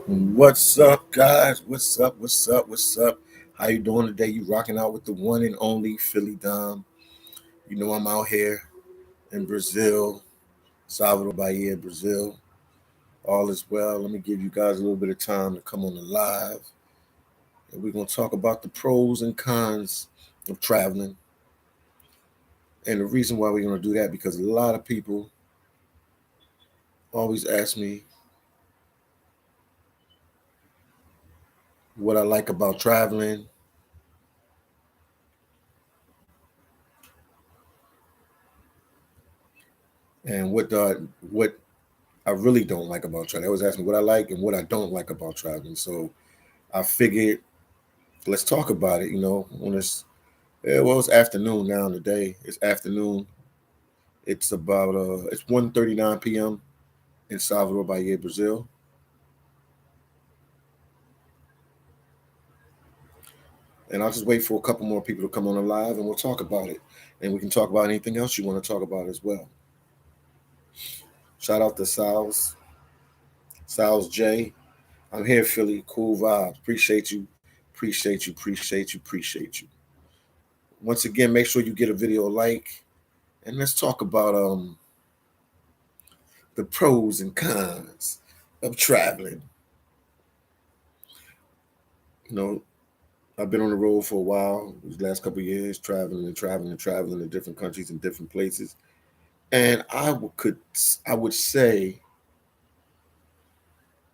What's up, guys? What's up? What's up? What's up? How you doing today? You rocking out with the one and only phillydom. You know I'm out here in Brazil, Salvador Bahia, Brazil. All is well. Let me give you guys a little bit of time to come on the live, and we're gonna talk about the pros and cons of traveling. And the reason why we're gonna do that because a lot of people always ask me what I like about traveling and what I really don't like about traveling. They always ask me what I like and what I don't like about traveling. So I figured let's talk about it. When it's afternoon now today. It's afternoon. It's about it's 1:39 p.m. in Salvador Bahia, Brazil. And I'll just wait for a couple more people to come on the live and we'll talk about it. And we can talk about anything else you want to talk about as well. Shout out to Sal's J. I'm here, Philly. Cool vibes. Appreciate you. Appreciate you. Appreciate you. Appreciate you. Once again, make sure you get a video like and let's talk about the pros and cons of traveling. You know, I've been on the road for a while, these last couple of years, traveling and traveling and traveling to different countries and different places. And I would say,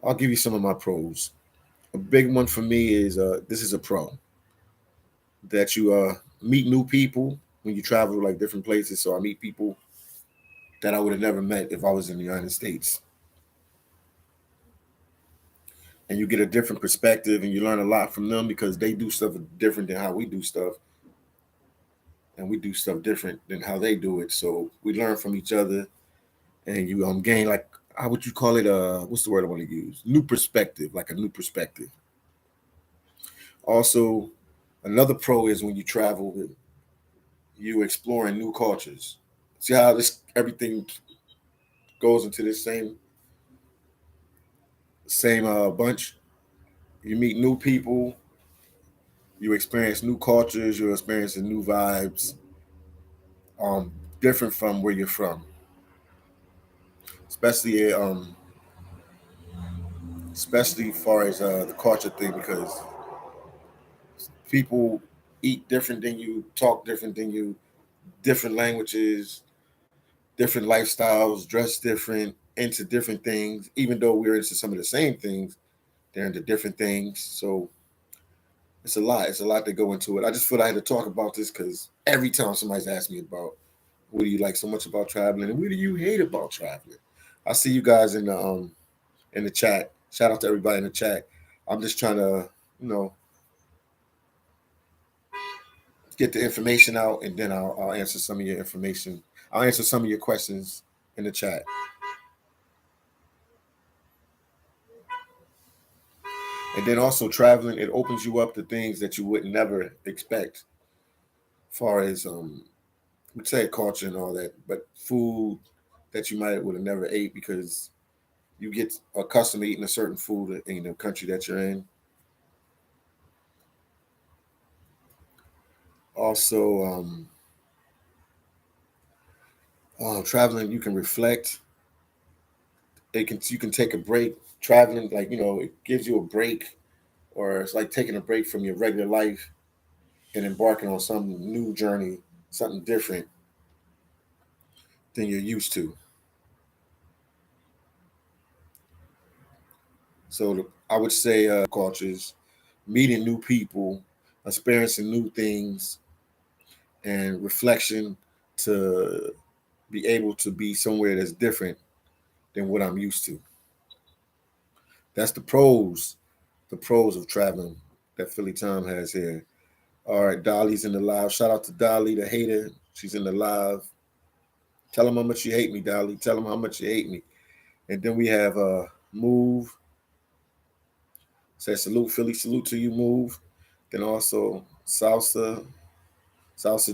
I'll give you some of my pros. A big one for me is this is a pro that you meet new people when you travel to like different places. So I meet people that I would have never met if I was in the United States. And you get a different perspective and you learn a lot from them because they do stuff different than how we do stuff and we do stuff different than how they do it. So we learn from each other, and you gain like how would you call it? What's the word I want to use? New perspective, like a new perspective. Also, another pro is when you travel, you exploring new cultures. See how this everything goes into this same bunch. You meet new people, you experience new cultures, you're experiencing new vibes, um, different from where you're from. Especially especially far as the culture thing because people eat different than you, talk different than you, different languages, different lifestyles, dress different, into different things. Even though we're into some of the same things, they're into different things. So it's a lot. It's a lot to go into it. I just feel I had to talk about this because every time somebody's asked me about what do you like so much about traveling and what do you hate about traveling, I see you guys in the chat. Shout out to everybody in the chat. I'm just trying to, you know, get the information out, and then I'll answer some of your information. I'll answer some of your questions in the chat. And then also traveling, it opens you up to things that you would never expect, far as we'd say culture and all that, but food that you might would have never ate because you get accustomed to eating a certain food in the country that you're in. Also, traveling, you can reflect. You can take a break. Traveling, like it gives you a break, or it's like taking a break from your regular life and embarking on some new journey, something different than you're used to. So I would say cultures, meeting new people, experiencing new things, and reflection to be able to be somewhere that's different than what I'm used to. That's the pros of traveling that Philly Tom has here. All right, Dolly's in the live. Shout out to Dolly, the hater. She's in the live. Tell them how much you hate me, Dolly. Tell them how much you hate me. And then we have Move. Says salute, Philly. Salute to you, Move. Then also Salsa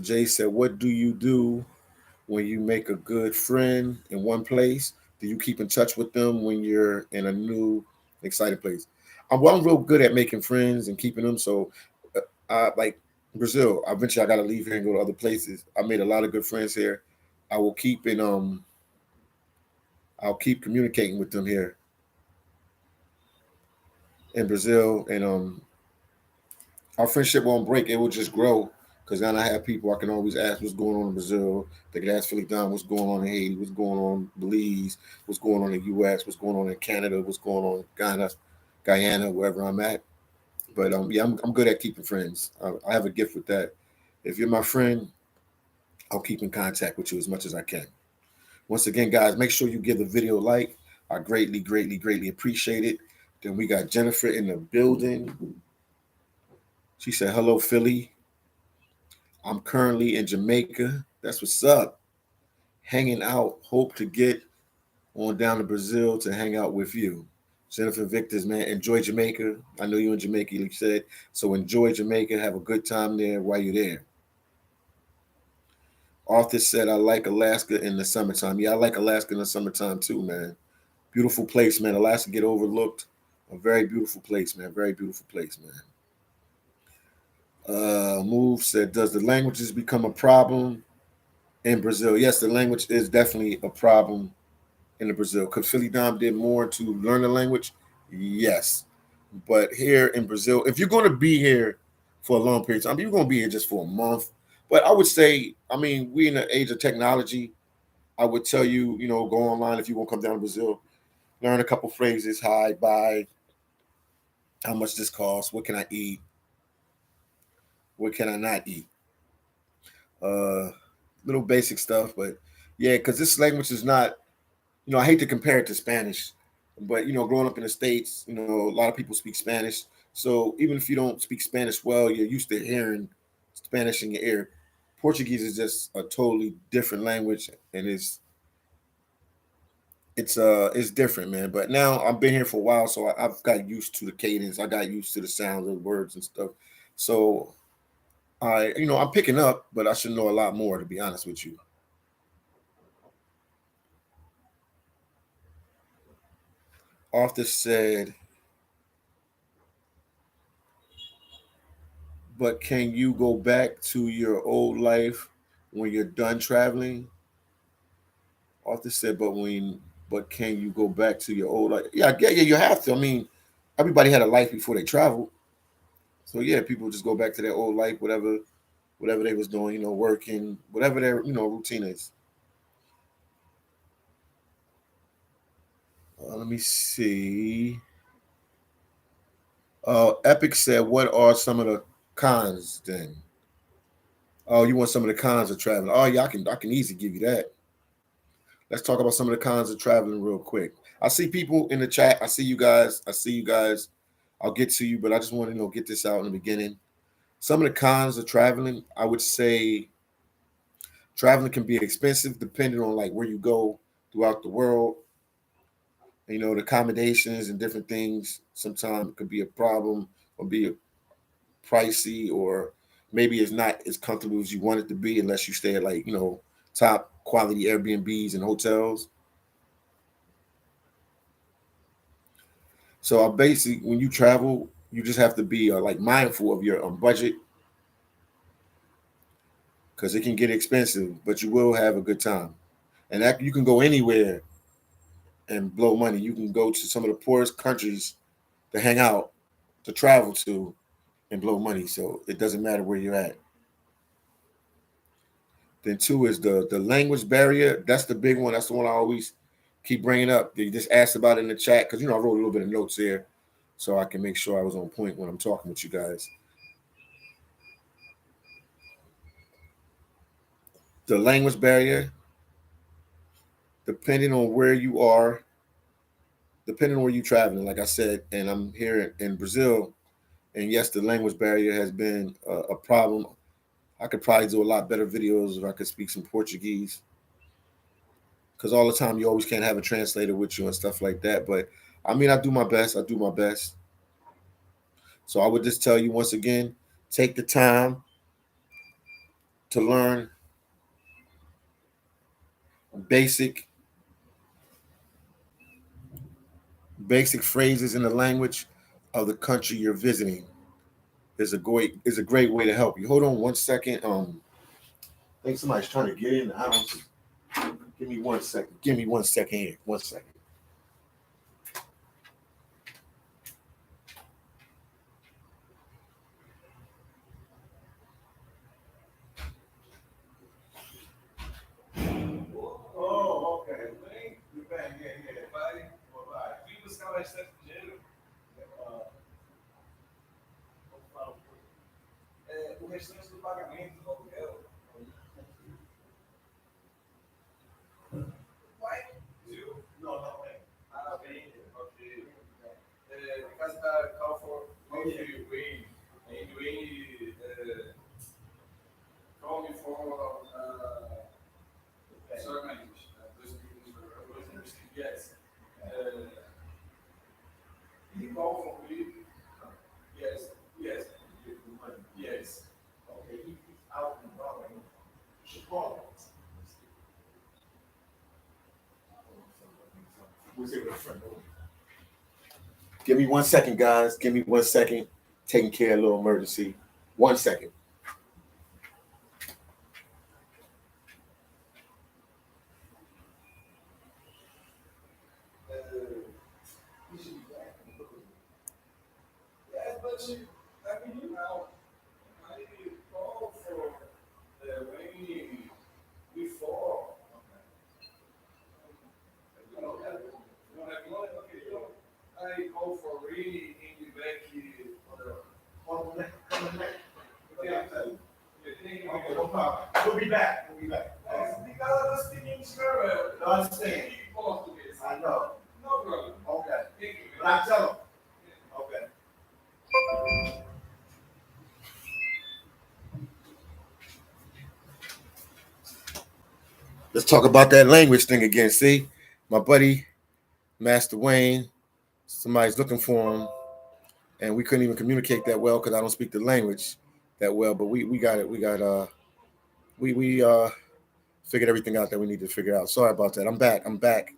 J said, "What do you do when you make a good friend in one place? Do you keep in touch with them when you're in a new, exciting place? I'm real good at making friends and keeping them. So, like Brazil, eventually I got to leave here and go to other places. I made a lot of good friends here. I will keep in I'll keep communicating with them here in Brazil, and our friendship won't break. It will just grow because now I have people I can always ask what's going on in Brazil. They can ask phillydom what's going on in Haiti, what's going on in Belize, what's going on in the U.S., what's going on in Canada, what's going on in Guyana, wherever I'm at. But yeah, I'm good at keeping friends. I have a gift with that. If you're my friend, I'll keep in contact with you as much as I can. Once again, guys, make sure you give the video a like. I greatly, greatly, greatly appreciate it. Then we got Jennifer in the building. She said, "Hello, Philly. I'm currently in Jamaica. That's what's up. Hanging out. Hope to get on down to Brazil to hang out with you." Jennifer Victor's, man, enjoy Jamaica. I know you're in Jamaica, like you said. So enjoy Jamaica. Have a good time there while you're there. Arthur said, "I like Alaska in the summertime." Yeah, I like Alaska in the summertime too, man. Beautiful place, man. Alaska get overlooked. A very beautiful place, man. Very beautiful place, man. Move said, "Does the languages become a problem in Brazil?" Yes, the language is definitely a problem in the Brazil. Could Philly Dom did more to learn the language? Yes. But here in Brazil, if you're going to be here for a long period of time, you're going to be here just for a month. But I would say, I mean, we in the age of technology. I would tell you, go online if you want to come down to Brazil, learn a couple phrases, hi, bye, how much this costs, what can I eat, what can I not eat. Uh, Little basic stuff, but yeah, because this language is not, I hate to compare it to Spanish, but growing up in the States, a lot of people speak Spanish. So even if you don't speak Spanish well, you're used to hearing Spanish in your ear. Portuguese is just a totally different language, and it's different, man. But now I've been here for a while, so I've got used to the cadence. I got used to the sounds of words and stuff. So I'm picking up, but I should know a lot more, to be honest with you. Arthur said, "But can you go back to your old life when you're done traveling?" Arthur said, but can you go back to your old life?" Yeah, yeah, yeah. You have to. I mean, everybody had a life before they traveled, so yeah, people just go back to their old life, whatever they was doing, working, whatever their routine is. Let me see. Epic said, "What are some of the cons then?" Oh, you want some of the cons of traveling? Oh, yeah, I can easily give you that. Let's talk about some of the cons of traveling real quick. I see people in the chat. I see you guys. I see you guys. I'll get to you, but I just want to get this out in the beginning. Some of the cons of traveling, I would say, traveling can be expensive depending on like where you go throughout the world. The accommodations and different things sometimes could be a problem or be pricey, or maybe it's not as comfortable as you want it to be unless you stay at like top quality Airbnbs and hotels. So I basically, when you travel, you just have to be like mindful of your budget because it can get expensive, but you will have a good time. And that you can go anywhere and blow money. You can go to some of the poorest countries to hang out, to travel to, and blow money. So it doesn't matter where you're at. Then two is the language barrier. That's the big one. That's the one I always keep bringing up. They just asked about it in the chat because I wrote a little bit of notes here, so I can make sure I was on point when I'm talking with you guys. The language barrier, depending on where you are, depending on where you're traveling. Like I said, and I'm here in Brazil, and yes, the language barrier has been a problem. I could probably do a lot better videos if I could speak some Portuguese, because all the time you always can't have a translator with you and stuff like that. But I mean, I do my best. I do my best. So I would just tell you once again, take the time to learn basic basic phrases in the language of the country you're visiting is a great way to help you. Hold on 1 second. I think somebody's trying to get in the house. Give me 1 second. Give me 1 second here. 1 second. Oh, okay. You're back. Yeah, yeah. Buddy. Bye. We was kind of stuff in jail. O restante do pagamento do aluguel. Vai? Viu? Não, não vem. Ah, vem. Ok. Because call for Wayne. And Wayne call me for sorry, my English. Yes. He called for me. Yes. Yes. Yes. Okay. He's out and about. You should call him. Give me 1 second, guys. Give me 1 second. Taking care of a little emergency. 1 second. Yes, but I mean, now, I called for when before. I call for really in the back on the neck. Okay, no problem. We'll be back. We'll be back. Because I was speaking very well. I understand. I know. No problem. Okay. Thank you. But I tell them. Okay. Let's talk about that language thing again. See, my buddy, Master Wayne, somebody's looking for him, and we couldn't even communicate that well because I don't speak the language that well. But we got it. We figured everything out that we need to figure out. Sorry about that. I'm back. I'm back.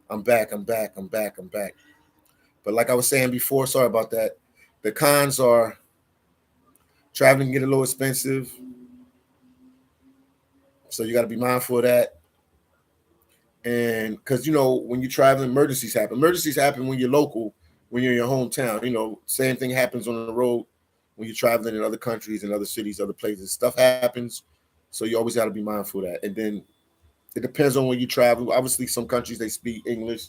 I'm back. I'm back. I'm back. I'm back. But like I was saying before, sorry about that. The cons are traveling can get a little expensive, so you got to be mindful of that. And because when you travel, emergencies happen. Emergencies happen when you're local, when you're in your hometown. Same thing happens on the road when you're traveling in other countries and other cities, other places. Stuff happens, so you always got to be mindful of that. And then it depends on where you travel. Obviously, some countries they speak English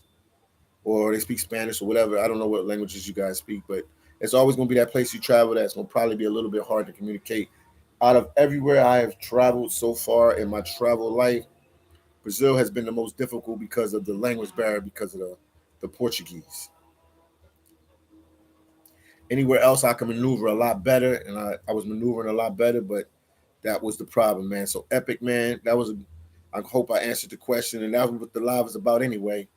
or they speak Spanish or whatever. I don't know what languages you guys speak, but it's always going to be that place you travel that's going to probably be a little bit hard to communicate. Out of everywhere I have traveled so far in my travel life, Brazil has been the most difficult because of the language barrier, because of the Portuguese. Anywhere else I can maneuver a lot better, and I was maneuvering a lot better, but that was the problem, man. So epic, man. I hope I answered the question, and that was what the live is about anyway.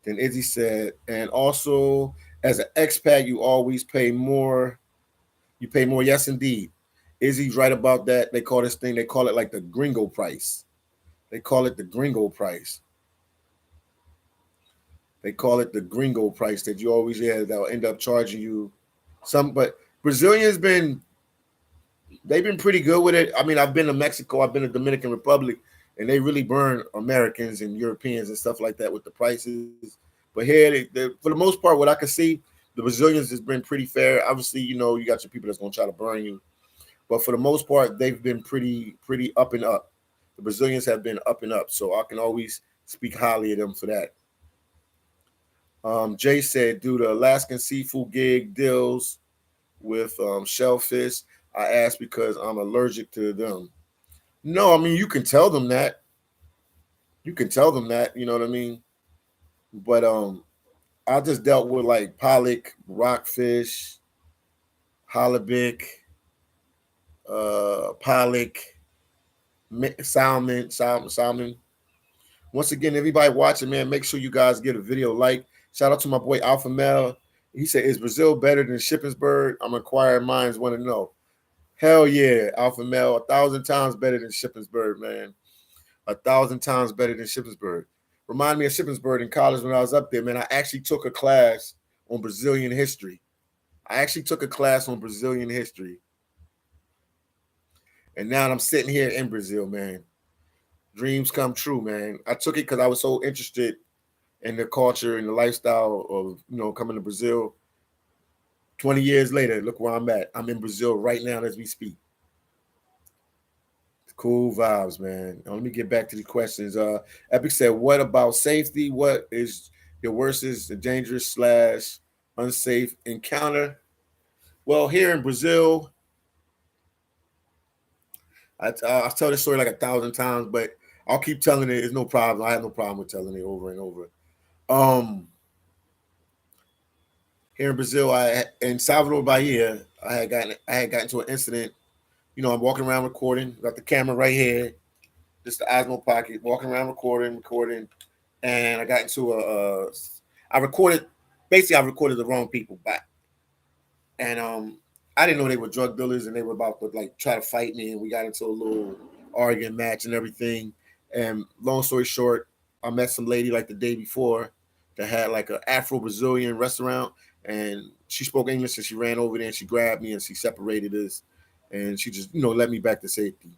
Then Izzy said, and also as an expat, you always pay more. You pay more, yes, indeed. Izzy's right about that. They call this thing, they call it like the gringo price. They call it the gringo price. They call it the gringo price that you always hear that'll end up charging you some. But Brazilians they've been pretty good with it. I mean, I've been to Mexico, I've been to Dominican Republic, and they really burn Americans and Europeans and stuff like that with the prices. But here, for the most part, what I can see, the Brazilians has been pretty fair. Obviously, you got your people that's gonna try to burn you, but for the most part, they've been pretty up and up. The Brazilians have been up and up, so I can always speak highly of them for that. Jay said, do the Alaskan seafood gig deals with shellfish? I asked because I'm allergic to them. No, I mean, you can tell them that. You can tell them that, you know what I mean? But I just dealt with like pollock, rockfish, halibut, pollock, salmon. Once again, everybody watching, man, make sure you guys get a video like. Shout out to my boy Alpha Mel. He said, is Brazil better than Shippensburg? I'm inquiring minds want to know. Hell yeah, Alpha Mel, 1,000 times better than Shippensburg, man. 1,000 times better than Shippensburg. reminded me of Shippensburg in college when I was up there, man. I actually took a class on Brazilian history. And now I'm sitting here in Brazil, man. Dreams come true, man. I took it because I was so interested in the culture and the lifestyle of, coming to Brazil. 20 years later, look where I'm at. I'm in Brazil right now as we speak. Cool vibes, man. Now, let me get back to the questions. Epic said, what about safety? What is your worst is the dangerous slash unsafe encounter? Well, here in Brazil, I've told this story like 1,000 times, but I'll keep telling it. It's no problem. I have no problem with telling it over and over. Here in Brazil, in Salvador Bahia, I had gotten to an incident. I'm walking around recording, got the camera right here, just the Osmo pocket, walking around recording, and I got into I recorded the wrong people back, and I didn't know they were drug dealers, and they were about to like try to fight me, and we got into a little arguing match and everything. And long story short, I met some lady like the day before that had like an Afro-Brazilian restaurant, and she spoke English, and she ran over there and she grabbed me and she separated us, and she just led me back to safety.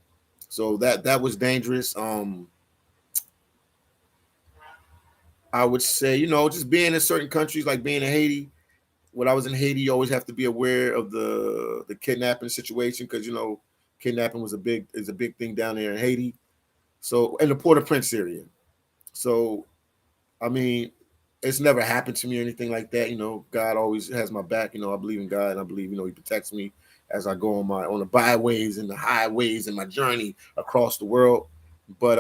So that was dangerous. I would say just being in certain countries, like being in Haiti. When I was in Haiti, you always have to be aware of the kidnapping situation, because kidnapping is a big thing down there in Haiti. So in the Port-au-Prince area. So I mean, it's never happened to me or anything like that. God always has my back. I believe in God, and I believe He protects me as I go on the byways and the highways in my journey across the world. But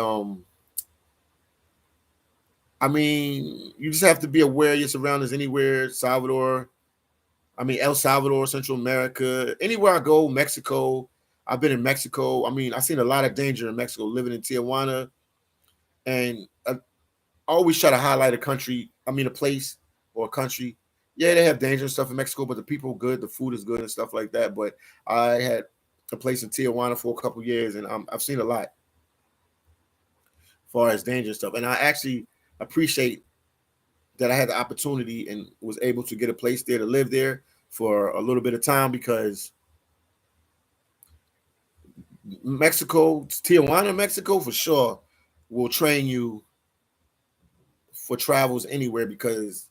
I mean, you just have to be aware of your surroundings anywhere. El Salvador, Central America, anywhere I go, Mexico. I've been in Mexico. I mean, I've seen a lot of danger in Mexico, living in Tijuana. And I always try to highlight a place or a country. Yeah, they have danger and stuff in Mexico, but the people are good, the food is good and stuff like that. But I had a place in Tijuana for a couple of years, and I've seen a lot as far as danger and stuff. And I actually appreciate that I had the opportunity and was able to get a place there to live there for a little bit of time, because Tijuana, Mexico, for sure, will train you for travels anywhere, because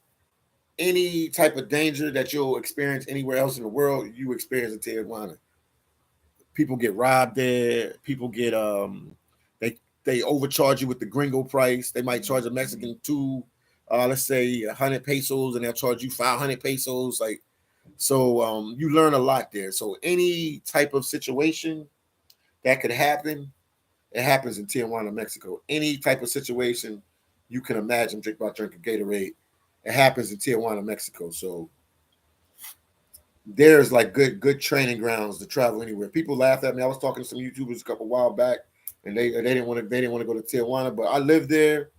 any type of danger that you'll experience anywhere else in the world, you experience in Tijuana. People get robbed there. People get they overcharge you with the gringo price. They might charge a Mexican let's say 100 pesos, and they'll charge you 500 pesos. So you learn a lot there. So any type of situation that could happen, it happens in Tijuana, Mexico. Any type of situation you can imagine, drinking Gatorade, it happens in Tijuana, Mexico. So there's like good training grounds to travel anywhere. People laughed at me. I was talking to some YouTubers a couple while back, and they didn't want to go to Tijuana, but I lived there,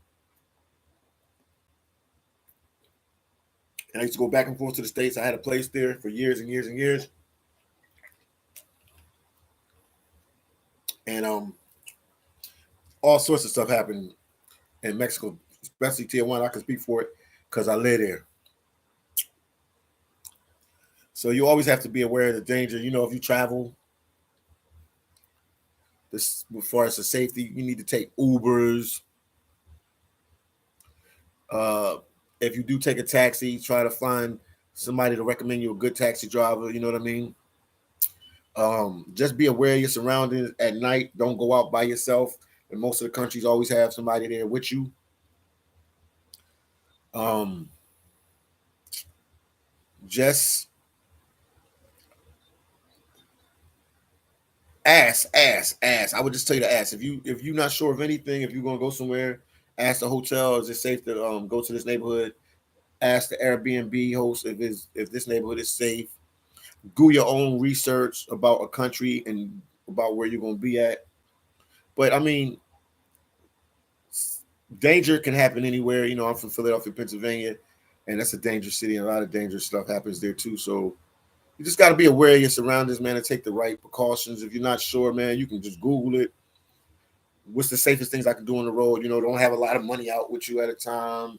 and I used to go back and forth to the States. I had a place there for years and years and years, and all sorts of stuff happened in Mexico, especially Tijuana. I can speak for it because I live there. So you always have to be aware of the danger. If you travel, this as far as the safety, you need to take Ubers. If you do take a taxi, try to find somebody to recommend you a good taxi driver. You know what I mean? Just be aware of your surroundings at night. Don't go out by yourself. And most of the countries always have somebody there with you. Just ask. I would just tell you to ask. If you're not sure of anything, if you're gonna go somewhere, ask the hotel, is it safe to go to this neighborhood? Ask the Airbnb host if this neighborhood is safe. Do your own research about a country and about where you're gonna be at. But I mean, danger can happen anywhere. I'm from Philadelphia, Pennsylvania, and that's a dangerous city, and a lot of dangerous stuff happens there too. So you just got to be aware of your surroundings, man, and take the right precautions. If you're not sure, man, you can just Google it. what's the safest things I can do on the road? Don't have a lot of money out with you at a time.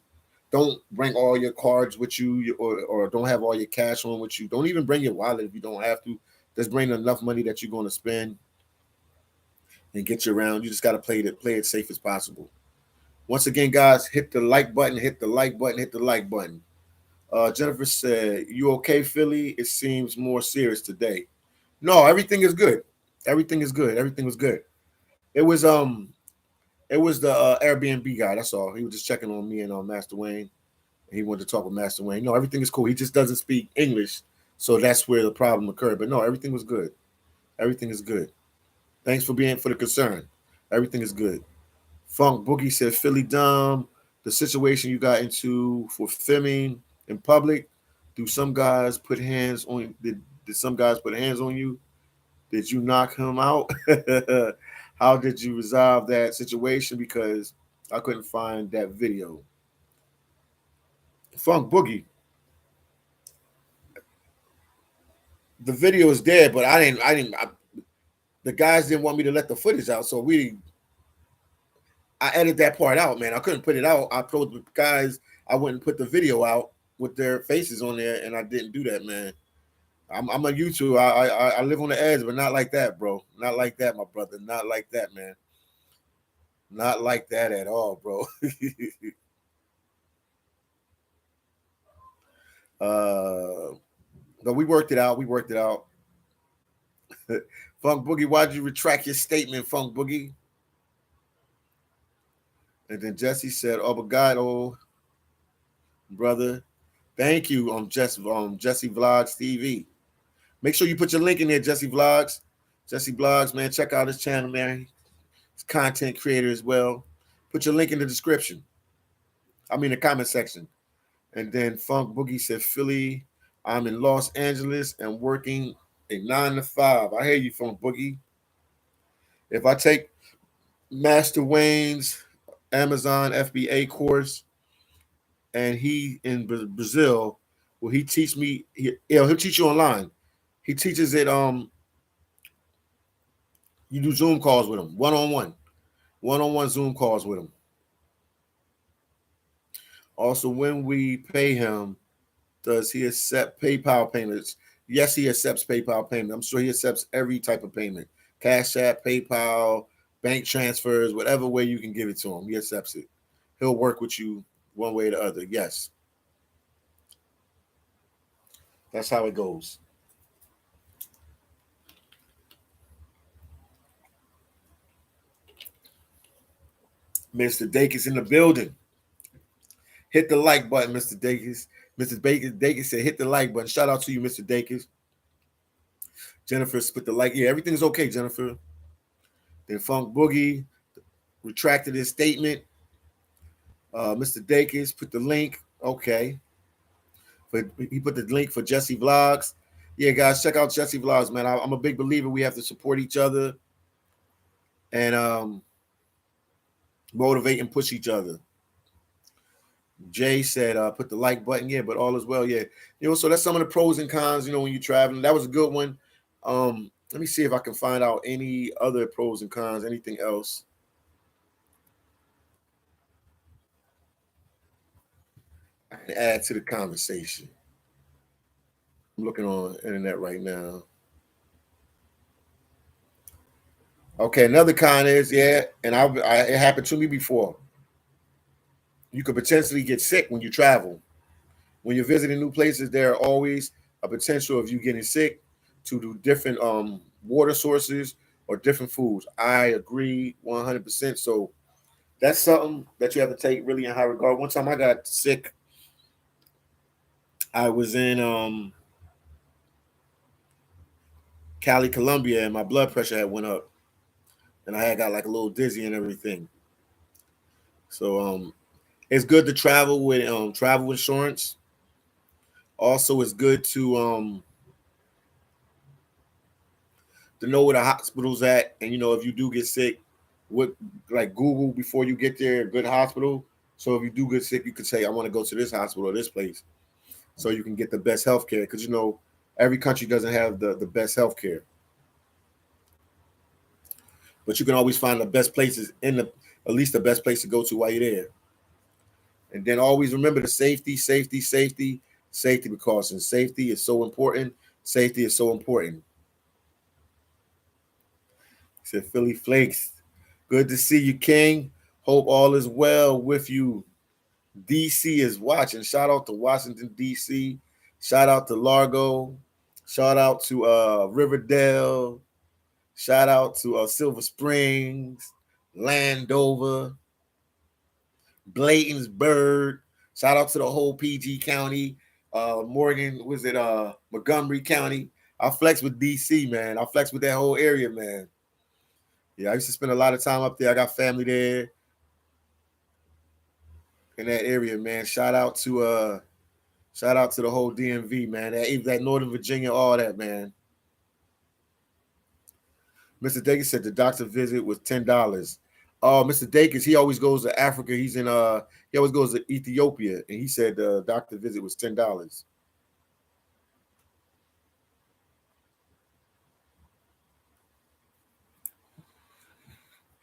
Don't bring all your cards with you, or don't have all your cash on with you. Don't even bring your wallet if you don't have to. Just bring enough money that you're going to spend and get you around. You just got to play it safe as possible. Once again, guys, hit the like button, hit the like button, hit the like button. Jennifer said, "You okay, Philly? It seems more serious today." No, everything is good. Everything is good. Everything was good. It was the Airbnb guy. That's all. He was just checking on me and Master Wayne. He wanted to talk with Master Wayne. No, everything is cool. He just doesn't speak English, so that's where the problem occurred. But no, everything was good. Everything is good. Thanks for the concern. Everything is good. Funk Boogie said, phillydom, the situation you got into for filming in public. Do some guys put hands on? Did some guys put hands on you? Did you knock him out? How did you resolve that situation? Because I couldn't find that video. Funk Boogie, the video is there, but the guys didn't want me to let the footage out, so I edited that part out, man. I couldn't put it out. I told the guys I wouldn't put the video out with their faces on there, and I didn't do that, man. I'm a YouTube. I live on the edge, but not like that, bro. Not like that, my brother. Not like that, man. Not like that at all, bro. But we worked it out. We worked it out. Funk Boogie, why'd you retract your statement, Funk Boogie? And then Jesse said, "Obrigado, brother. Thank you, Jesse Vlogs TV. Make sure you put your link in there, Jesse Vlogs. Jesse Vlogs, man. Check out his channel, man. He's a content creator as well. Put your link in the description. I mean, the comment section." And then Funk Boogie said, "Philly, I'm in Los Angeles and working a 9 to 5. I hear you, Funk Boogie. If I take Master Wayne's Amazon FBA course and he in Brazil, will he teach me? He'll teach you online. He teaches it. You do Zoom calls with him, one-on-one Zoom calls with him. Also, when we pay him, does he accept PayPal payments? Yes, he accepts PayPal payment. I'm sure he accepts every type of payment. Cash App, PayPal, bank transfers, whatever way you can give it to him, he accepts it. He'll work with you one way or the other. Yes. That's how it goes. Mr. Dakis in the building. Hit the like button, Mr. Dakis. Mr. Dakis said, hit the like button. Shout out to you, Mr. Dakis. Jennifer put the like. Yeah, everything's okay, Jennifer. Then Funk Boogie retracted his statement. Mr. Dakis put the link. Okay. But he put the link for Jesse Vlogs. Yeah, guys, check out Jesse Vlogs, man. I'm a big believer we have to support each other and motivate and push each other. Jay said, put the like button. Yeah, but all is well. Yeah. So that's some of the pros and cons, when you're traveling. That was a good one. Let me see if I can find out any other pros and cons, anything else. I can add to the conversation. I'm looking on the internet right now. Okay, another con is, and it happened to me before. You could potentially get sick when you travel. When you're visiting new places, there are always a potential of you getting sick to do different water sources or different foods. I agree 100%. So that's something that you have to take really in high regard. One time I got sick. I was in Cali, Colombia, and my blood pressure had went up, and I had got like a little dizzy and everything. So it's good to travel with travel insurance. Also, it's good to know where the hospital's at, and if you do get sick, like Google before you get there a good hospital. So if you do get sick, you could say, I want to go to this hospital or this place, so you can get the best health care, because every country doesn't have the best health care. but you can always find the best places at least the best place to go to while you're there. And then always remember the safety precautions. Safety is so important. Safety is so important. Said Philly Flakes. Good to see you, King. Hope all is well with you. DC is watching. Shout out to Washington, DC. Shout out to Largo. Shout out to Riverdale. Shout out to Silver Springs, Landover, Bladensburg. Shout out to the whole PG County, Morgan, was it Montgomery County? I flex with DC, man. I flex with that whole area, man. Yeah, I used to spend a lot of time up there. I got family there in that area, man. Shout out to the whole DMV, man. That Northern Virginia, all that, man. Mr. Dakis said the doctor visit was $10. Mr. Dakis, he always goes to Africa. He always goes to Ethiopia, and he said the doctor visit was $10.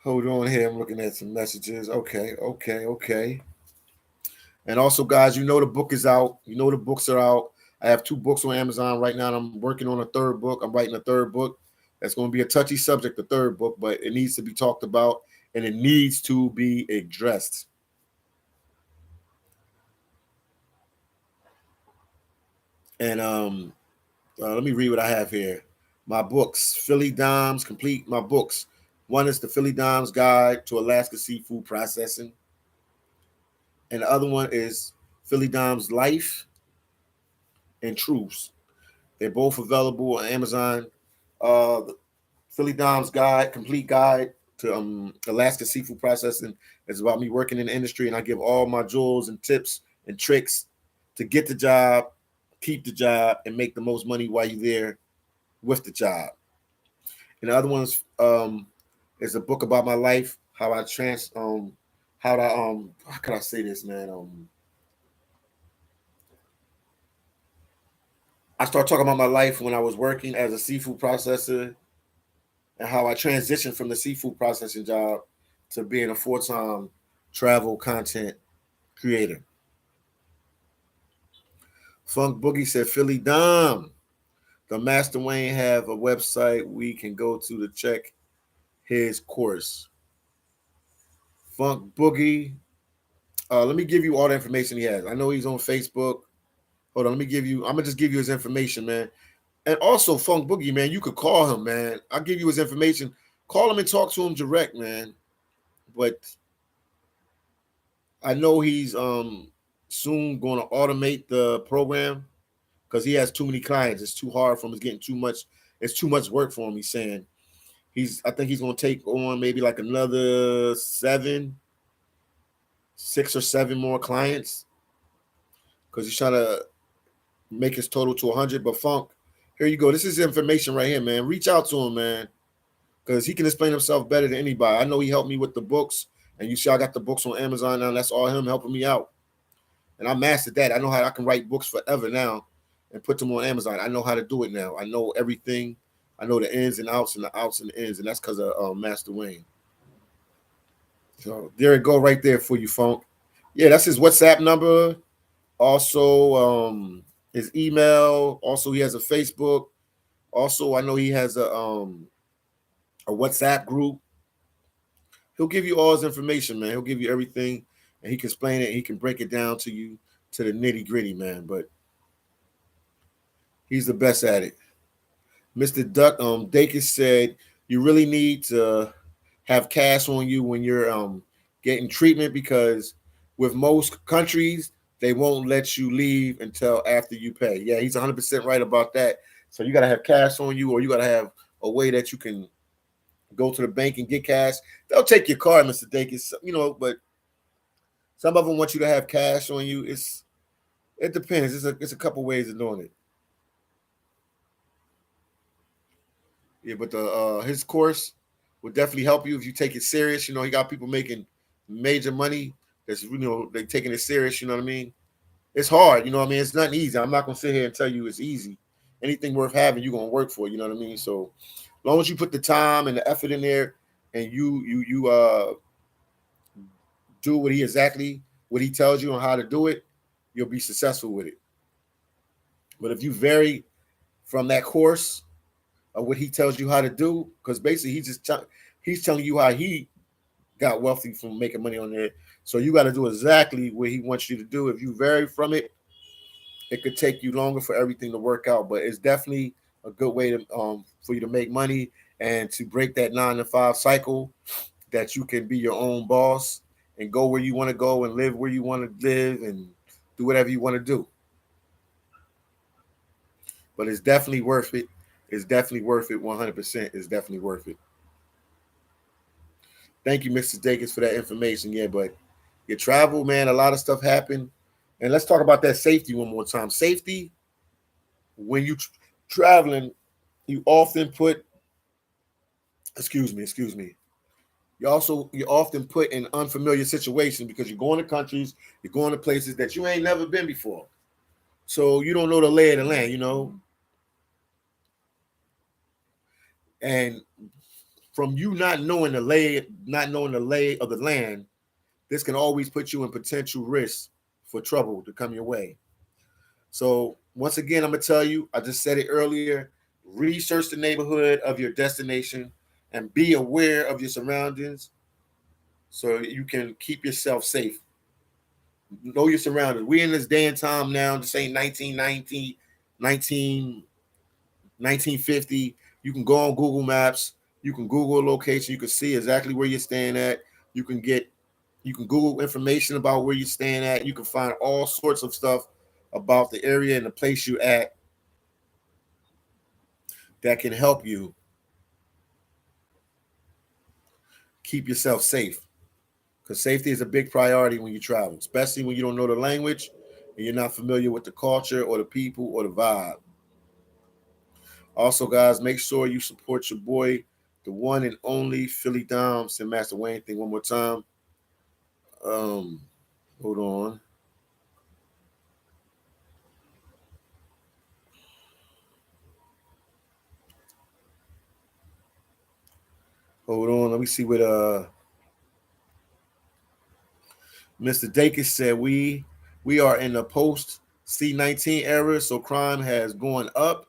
Hold on here. I'm looking at some messages. Okay. And also, guys, you know the book is out. You know the books are out. I have 2 books on Amazon right now, and I'm working on a 3rd book. I'm writing a 3rd book. That's going to be a touchy subject, the 3rd book, but it needs to be talked about, and it needs to be addressed. And let me read what I have here. My books, Phillydom's complete my books. One is the Phillydom's Guide to Alaska Seafood Processing. And the other one is Phillydom's Life and Truths. They're both available on Amazon. The Phillydom's Guide, complete guide to Alaska seafood processing, is about me working in the industry, and I give all my jewels and tips and tricks to get the job, keep the job, and make the most money while you're there with the job. And the other one is a book about my life, how I how can I say this, man? I started talking about my life when I was working as a seafood processor and how I transitioned from the seafood processing job to being a full-time travel content creator. Funk Boogie said, Philly Dom, the Master Wayne have a website we can go to check his course. Funk Boogie, let me give you all the information he has. I know he's on Facebook. Hold on, I'm gonna just give you his information, man. And also, Funk Boogie, man, you could call him, man. I'll give you his information. Call him and talk to him direct, man. But I know he's soon going to automate the program because he has too many clients. It's too hard for him. It's getting too much. It's too much work for him. He's saying I think he's going to take on maybe like another 6 or 7 more clients because he's trying to make his total to 100. But Funk, here you go. This is information right here, man. Reach out to him, man, because he can explain himself better than anybody. I know he helped me with the books, and you see I got the books on Amazon now. That's all him helping me out. And I mastered that. I know how I can write books forever now and put them on Amazon. I know how to do it now. I know everything. I know the ins and outs and the outs and the ins, and that's because of Master Wayne. So there it go right there for you, Funk. Yeah, that's his WhatsApp number. Also, his email. Also, he has a Facebook. Also, I know he has a WhatsApp group. He'll give you all his information, man. He'll give you everything, and he can explain it. And he can break it down to you to the nitty gritty, man. But he's the best at it. Mr. Dakis said you really need to have cash on you when you're getting treatment because with most countries they won't let you leave until after you pay. Yeah, he's 100% right about that. So you got to have cash on you, or you got to have a way that you can go to the bank and get cash. They'll take your card, Mr. Dakis, but some of them want you to have cash on you. It depends. It's a couple ways of doing it. Yeah, but his course will definitely help you if you take it serious. He got people making major money that's they taking it serious. You know what I mean? It's hard. You know what I mean? It's nothing easy. I'm not gonna sit here and tell you it's easy. Anything worth having, you're gonna work for. You know what I mean? So, as long as you put the time and the effort in there, and you do what he tells you on how to do it, you'll be successful with it. But if you vary from that course of what he tells you how to do, because basically he's telling you how he got wealthy from making money on there. So you got to do exactly what he wants you to do. If you vary from it, it could take you longer for everything to work out. But it's definitely a good way to for you to make money and to break that 9 to 5 cycle, that you can be your own boss and go where you want to go and live where you want to live and do whatever you want to do. But it's definitely worth it. It's definitely worth it. 100%. It's definitely worth it. Thank you, Mr. Dakins, for that information. Yeah, but your travel, man, a lot of stuff happened. And let's talk about that safety one more time. Safety, when you traveling, you often put, excuse me. You often put in unfamiliar situations because you're going to countries, you're going to places that you ain't never been before. So you don't know the lay of the land, And from you not knowing the lay of the land, this can always put you in potential risk for trouble to come your way. So once again, I'm gonna tell you, I just said it earlier, research the neighborhood of your destination and be aware of your surroundings so you can keep yourself safe. Know your surroundings. We in this day and time now, this ain't 1990, 1950. You can go on Google Maps, you can Google a location, you can see exactly where you're staying at. You can get you can Google information about where you're staying at. You can find all sorts of stuff about the area and the place you're at that can help you keep yourself safe. Because safety is a big priority when you travel, especially when you don't know the language and you're not familiar with the culture or the people or the vibe. Also, guys, make sure you support your boy, the one and only Philly Dom. Send Master Wayne thing one more time. Um, hold on. Hold on. Let me see what Mr. Dakis said. We are in the post C-19 era, so crime has gone up,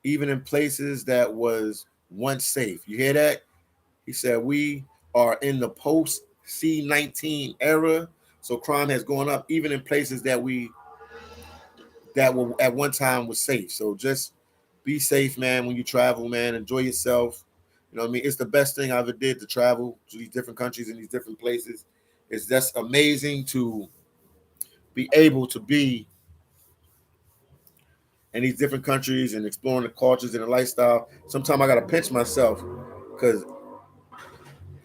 even in places that was once safe. You hear that? He said we are in the post C-19 era, so crime has gone up, even in places that were at one time was safe. So just be safe, man, when you travel, man. Enjoy yourself. You know what I mean? It's the best thing I ever did to travel to these different countries and these different places. It's just amazing to be able to be in these different countries and exploring the cultures and the lifestyle. Sometimes I gotta pinch myself because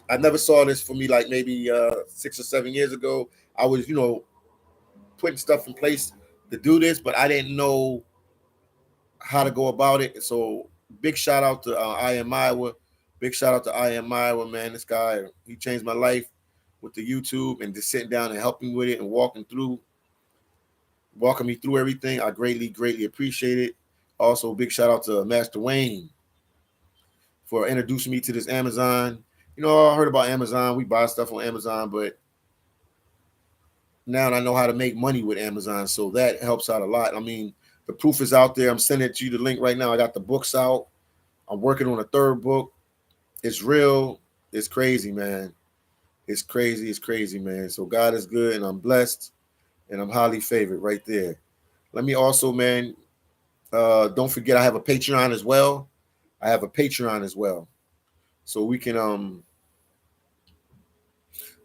I never saw this for me like maybe 6 or 7 years ago. I was, putting stuff in place to do this, but I didn't know how to go about it. So big shout out to I Am Iowa. Big shout out to I Am Iowa, man. This guy, he changed my life with the YouTube and just sitting down and helping with it and walking me through everything. I greatly, greatly appreciate it. Also, big shout out to Master Wayne for introducing me to this Amazon. I heard about Amazon. We buy stuff on Amazon, but now I know how to make money with Amazon. So that helps out a lot. I mean, the proof is out there. I'm sending you the link right now. I got the books out. I'm working on a third book. It's real. It's crazy, man. It's crazy. It's crazy, man. So God is good and I'm blessed and I'm highly favored right there. Let me also, man, don't forget I have a Patreon as well. I have a Patreon as well. So we can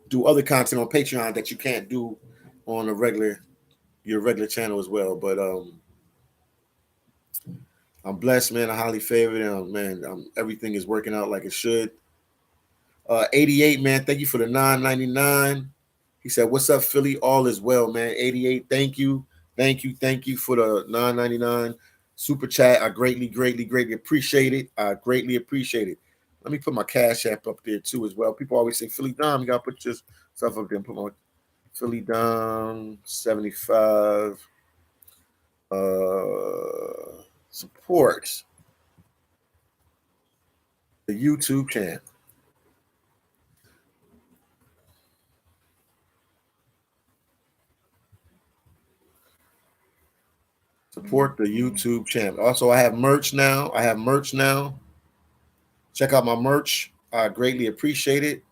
do other content on Patreon that you can't do on your regular channel as well. But I'm blessed, man. I'm highly favored, and man, everything is working out like it should. 88, man. Thank you for the 9.99. He said, "What's up, Philly? All is well, man." 88. Thank you for the 9.99 super chat. I greatly, greatly, greatly appreciate it. I greatly appreciate it. Let me put my Cash App up there too as well. People always say Philly Dom. You gotta put your stuff up there and put my Philly Dom 75. Support the YouTube channel. Support the YouTube channel. Also, I have merch now. Check out my merch. I greatly appreciate it.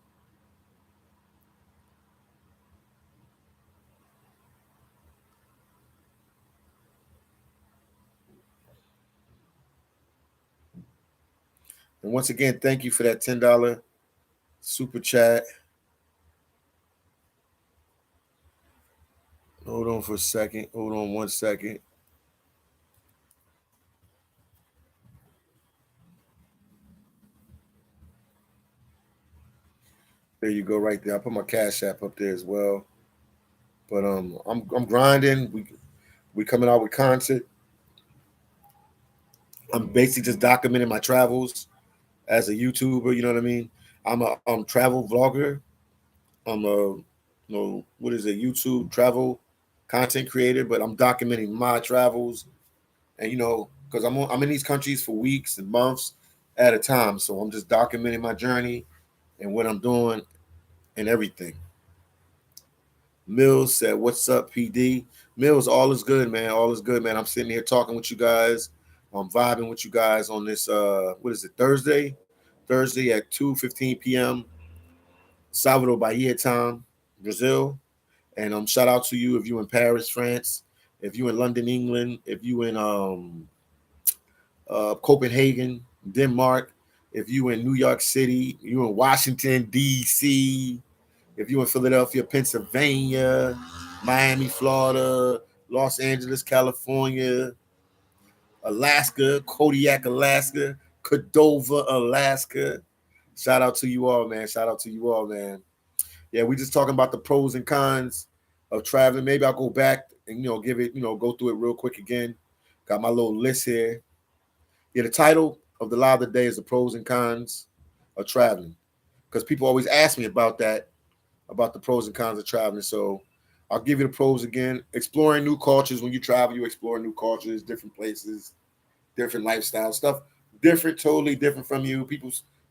And once again, thank you for that $10 super chat. Hold on for a second. Hold on 1 second. There you go, right there. I put my Cash App up there as well. But I'm grinding. We coming out with content. I'm basically just documenting my travels as a YouTuber. You know what I mean? I'm a travel vlogger. I'm a what is it? YouTube travel content creator. But I'm documenting my travels, and because I'm in these countries for weeks and months at a time. So I'm just documenting my journey and what I'm doing and everything. Mills said, "What's up, PD?" Mills, all is good, man. All is good, man. I'm sitting here talking with you guys. I'm vibing with you guys on this what is it, Thursday? Thursday at 2:15 p.m. Salvador Bahia time, Brazil. And shout out to you if you in Paris, France, if you in London, England, if you in Copenhagen, Denmark, if you in New York City, you in Washington, D.C., if you in Philadelphia, Pennsylvania, Miami, Florida, Los Angeles, California, Alaska, Kodiak, Alaska, Cordova, Alaska. Shout out to you all, man. Shout out to you all, man. Yeah, we just talking about the pros and cons of traveling. Maybe I'll go back and give it, go through it real quick again. Got my little list here. Yeah, the title of the lie of the day is the pros and cons of traveling. Because people always ask me about that, about the pros and cons of traveling. So I'll give you the pros again. Exploring new cultures. When you travel, you explore new cultures, different places, different lifestyle stuff, different, totally different from you.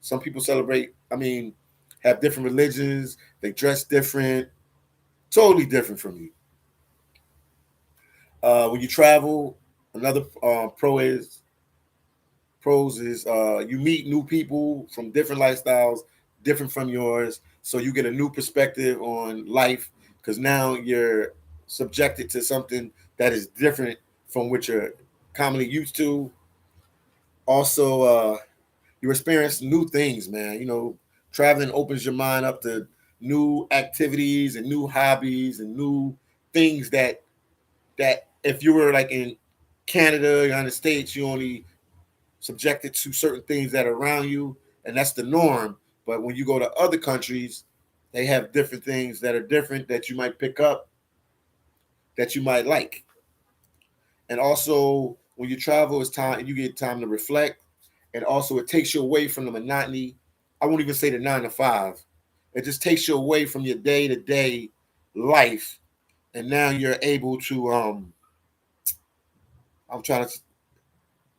Some people celebrate, have different religions, they dress different, totally different from you. When you travel, another pros is you meet new people from different lifestyles, different from yours. So you get a new perspective on life because now you're subjected to something that is different from what you're commonly used to. Also, you experience new things, man. Traveling opens your mind up to new activities and new hobbies and new things that if you were like in Canada, United States, you only subjected to certain things that are around you, and that's the norm. But when you go to other countries, they have different things that are different that you might pick up that you might like. And also, when you travel, it's time you get time to reflect, and also it takes you away from the monotony. I won't even say the 9 to 5. It just takes you away from your day to day life, and now you're able to I'm trying to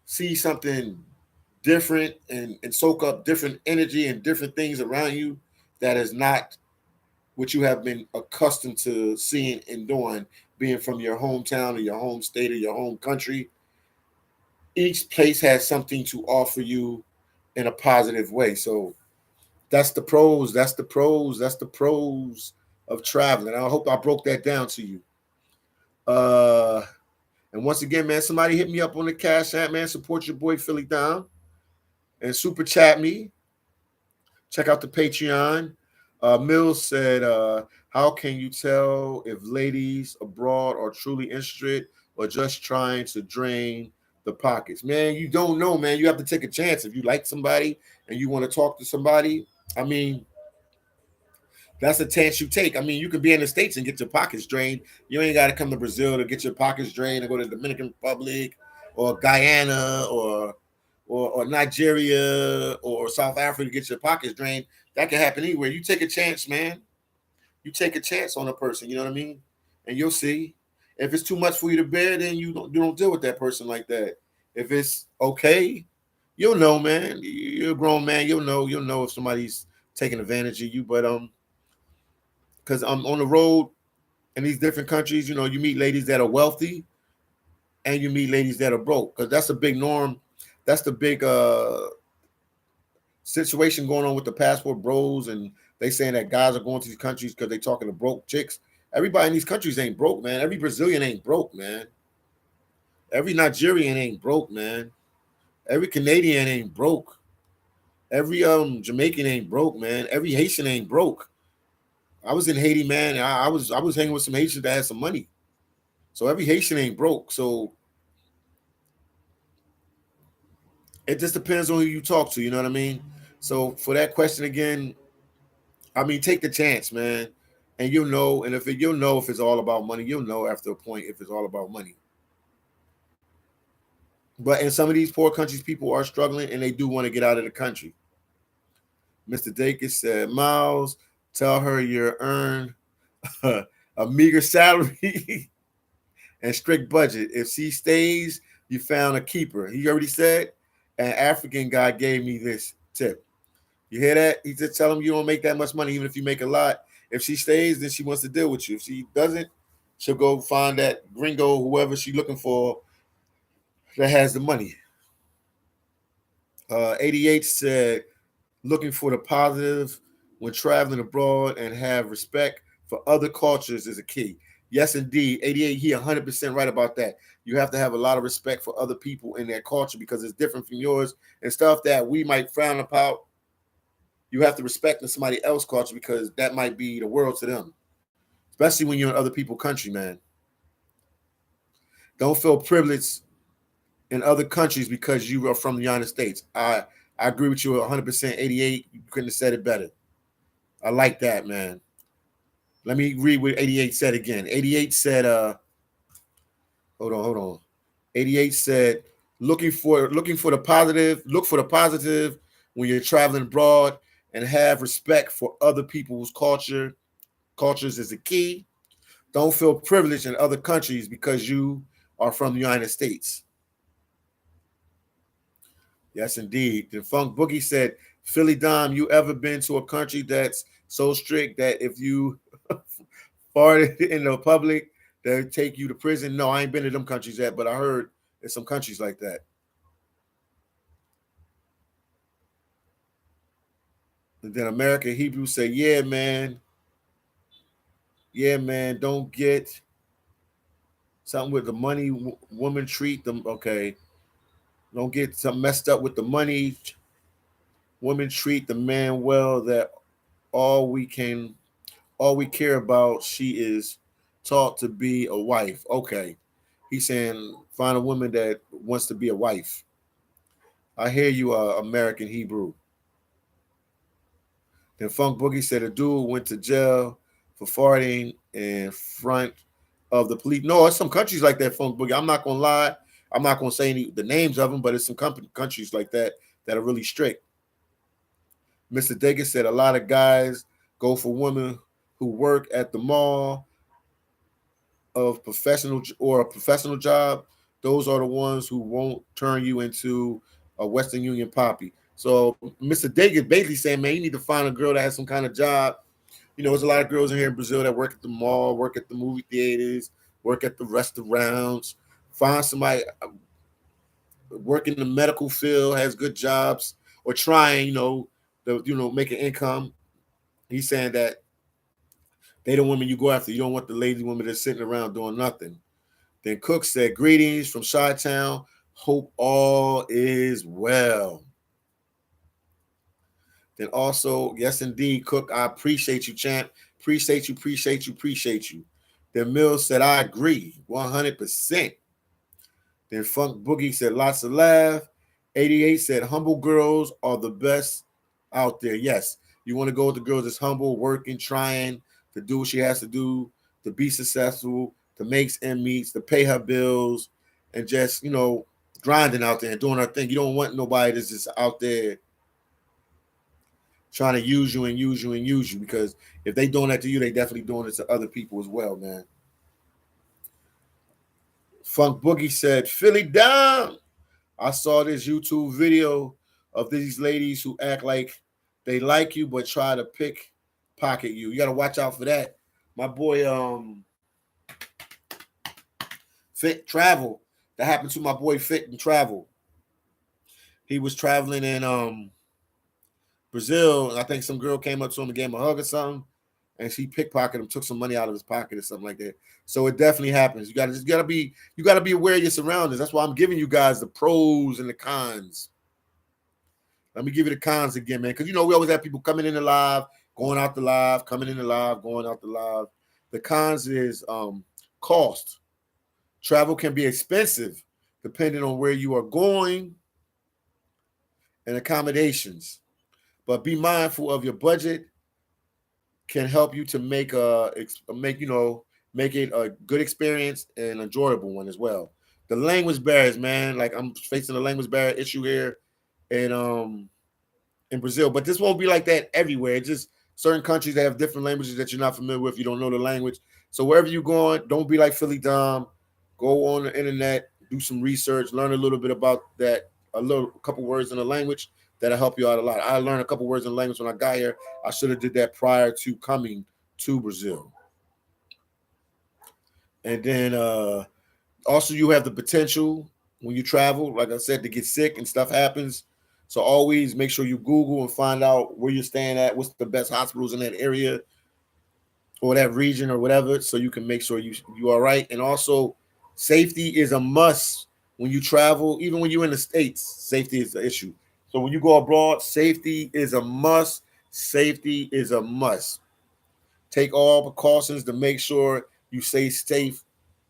see something different and soak up different energy and different things around you that is not what you have been accustomed to seeing and doing, being from your hometown or your home state or your home country. Each place has something to offer you in a positive way. So that's the pros. That's the pros. That's the pros of traveling. I hope I broke that down to you. Uh, and once again, man, somebody hit me up on the Cash App, man. Support your boy Philly Dom and super chat me. Check out the Patreon. Mills said, "How can you tell if ladies abroad are truly interested or just trying to drain the pockets?" Man, you don't know, man. You have to take a chance. If you like somebody and you want to talk to somebody, I mean, that's a chance you take. I mean, you could be in the States and get your pockets drained. You ain't got to come to Brazil to get your pockets drained and go to the Dominican Republic or Guyana or Nigeria or South Africa to get your pockets drained. That can happen anywhere. You take a chance, man. You take a chance on a person. You know what I mean? And you'll see. If it's too much for you to bear, then you don't deal with that person like that. If it's okay, you'll know, man. You're a grown man. You'll know if somebody's taking advantage of you. But because I'm on the road in these different countries, you meet ladies that are wealthy and you meet ladies that are broke, because that's a big norm. That's the big situation going on with the passport bros, and they saying that guys are going to these countries because they talking to broke chicks. Everybody in these countries ain't broke, man. Every Brazilian ain't broke, man. Every Nigerian ain't broke, man. Every Canadian ain't broke. Every Jamaican ain't broke, man. Every Haitian ain't broke. I was in Haiti, man. And I was hanging with some Haitians that had some money. So every Haitian ain't broke. So it just depends on who you talk to. You know what I mean? So for that question again, I mean, take the chance, man, and you'll know. And you'll know if it's all about money, you'll know after a point if it's all about money. But in some of these poor countries, people are struggling and they do want to get out of the country. Mr. Dakis said, Miles, tell her you earn a meager salary and strict budget. If she stays, you found a keeper. He already said, an African guy gave me this tip. You hear that? He just tell him you don't make that much money, even if you make a lot. If she stays, then she wants to deal with you. If she doesn't, she'll go find that gringo, whoever she's looking for, that has the money. 88 said, looking for the positive when traveling abroad and have respect for other cultures is a key. Yes, indeed. 88, he 100% right about that. You have to have a lot of respect for other people in their culture because it's different from yours, and stuff that we might frown about. You have to respect somebody else's culture because that might be the world to them, especially when you're in other people's country, man. Don't feel privileged in other countries because you are from the United States. I agree with you 100%. 88, you couldn't have said it better. I like that, man. Let me read what 88 said again. 88 said, hold on. 88 said, looking for the positive, look for the positive when you're traveling abroad and have respect for other people's cultures is the key. Don't feel privileged in other countries because you are from the United States. Yes, indeed. The Funk Boogie said, Philly Dom, you ever been to a country that's so strict that if you farted in the public, they'll take you to prison? No, I ain't been to them countries yet, but I heard there's some countries like that. And then American Hebrew say, yeah, man. Yeah, man. Don't get something with the money woman treat them. Okay. Don't get something messed up with the money. Women treat the man well that all we care about, she is taught to be a wife. Okay. He's saying find a woman that wants to be a wife. I hear you, American Hebrew. Then Funk Boogie said a dude went to jail for farting in front of the police. No, it's some countries like that, Funk Boogie. I'm not gonna lie. I'm not gonna say the names of them, but it's some countries like that that are really strict. Mr. Degas said a lot of guys go for women who work at the mall of a professional job. Those are the ones who won't turn you into a Western Union poppy. So Mr. Degas basically saying, man, you need to find a girl that has some kind of job. You know, there's a lot of girls in here in Brazil that work at the mall, work at the movie theaters, work at the restaurants. Find somebody work in the medical field, has good jobs, or trying, make an income. He's saying that they the women you go after. You don't want the lazy woman that's sitting around doing nothing. Then Cook said, greetings from Chi-Town. Hope all is well. Then also, yes, indeed, Cook, I appreciate you, champ. Appreciate you. Then Mills said, I agree, 100%. Then Funk Boogie said, lots of laugh. 88 said, humble girls are the best out there. Yes, you want to go with the girls that's humble, working, trying to do what she has to do, to be successful, to make ends meet, to pay her bills, and just, grinding out there and doing her thing. You don't want nobody that's just out there trying to use you, because if they doing that to you, they definitely doing it to other people as well, man. Funk Boogie said, Philly down. I saw this YouTube video of these ladies who act like they like you but try to pocket you. You got to watch out for that. My boy Fit Travel, That happened to my boy Fit and Travel. He was traveling in Brazil, and I think some girl came up to him and gave him a hug or something, and she pickpocketed him, took some money out of his pocket or something like that. So it definitely happens. You gotta be aware of your surroundings. That's why I'm giving you guys the pros and the cons. Let me give you the cons again, man, because you know we always have people coming in the live, going out the live, coming in the live, going out the live. The cons is cost. Travel can be expensive depending on where you are going and accommodations. But be mindful of your budget can help you to make it a good experience and enjoyable one as well. The language barriers, man, like I'm facing a language barrier issue here in Brazil, but this won't be like that everywhere. It's just certain countries that have different languages that you're not familiar with. You don't know the language, so wherever you're going, don't be like phillydom. Go on the internet, do some research, learn a little bit about that, a couple words in the language that'll help you out a lot. I learned a couple words in the language when I got here. I should have did that prior to coming to Brazil. And then also you have the potential when you travel, like I said, to get sick and stuff happens. So always make sure you Google and find out where you're staying at, what's the best hospitals in that area or that region or whatever, so you can make sure you are right. And also, safety is a must when you travel, even when you're in the States. Safety is the issue. So when you go abroad, safety is a must. Safety is a must. Take all precautions to make sure you stay safe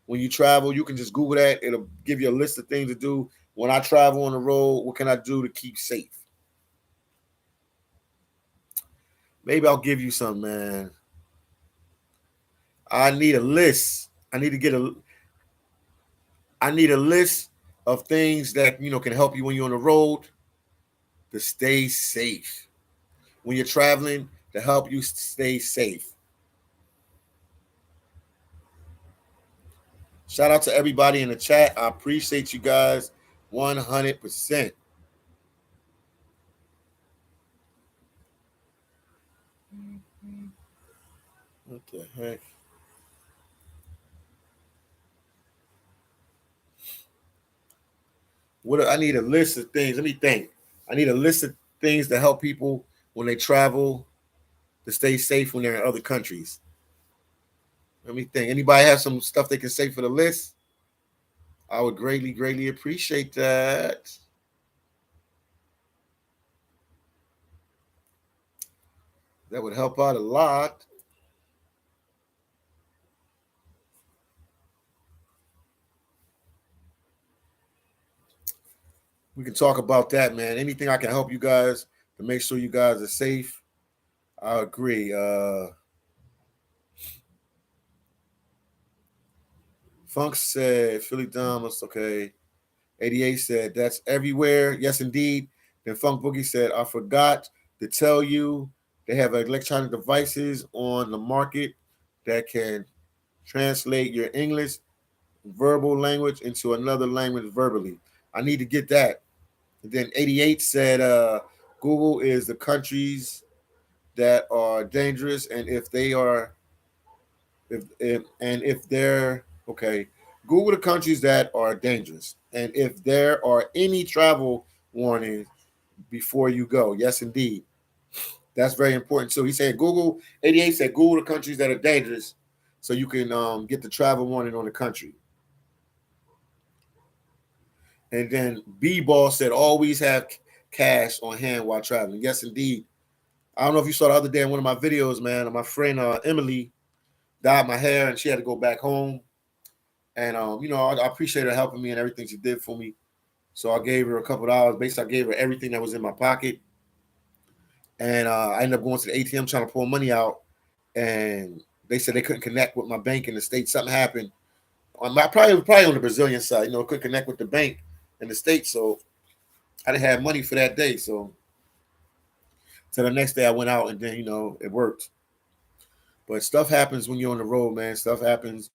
when you travel. You can just Google that. It'll give you a list of things to do. When I travel on the road, what can I do to keep safe? Maybe I'll give you some, man. I need a list. I need a list of things that can help you when you're on the road to stay safe. When you're traveling, to help you stay safe. Shout out to everybody in the chat. I appreciate you guys 100%. What the heck? I need a list of things. Let me think. I need a list of things to help people when they travel to stay safe when they're in other countries. Let me think. Anybody have some stuff they can say for the list? I would greatly, greatly appreciate that. That would help out a lot. We can talk about that, man. Anything I can help you guys to make sure you guys are safe. I agree. Funk said Philly Thomas, okay. 88 said that's everywhere. Yes, indeed. Then Funk Boogie said, I forgot to tell you they have electronic devices on the market that can translate your English verbal language into another language verbally. I need to get that. And then 88 said Google is the countries that are dangerous, and if they're okay, Google the countries that are dangerous, and if there are any travel warnings before you go. Yes, indeed, that's very important. So he said Google 88 said Google the countries that are dangerous, so you can get the travel warning on the country. And then B Ball said always have cash on hand while traveling. Yes, indeed. I don't know if you saw the other day in one of my videos, man. My friend Emily dyed my hair, and she had to go back home. And I appreciate her helping me and everything she did for me. So I gave her a couple of dollars. Basically, I gave her everything that was in my pocket. And I ended up going to the ATM trying to pull money out. And they said they couldn't connect with my bank in the States. Something happened. Probably on the Brazilian side, couldn't connect with the bank in the States. So I didn't have money for that day. So the next day I went out, and then, it worked. But stuff happens when you're on the road, man. Stuff happens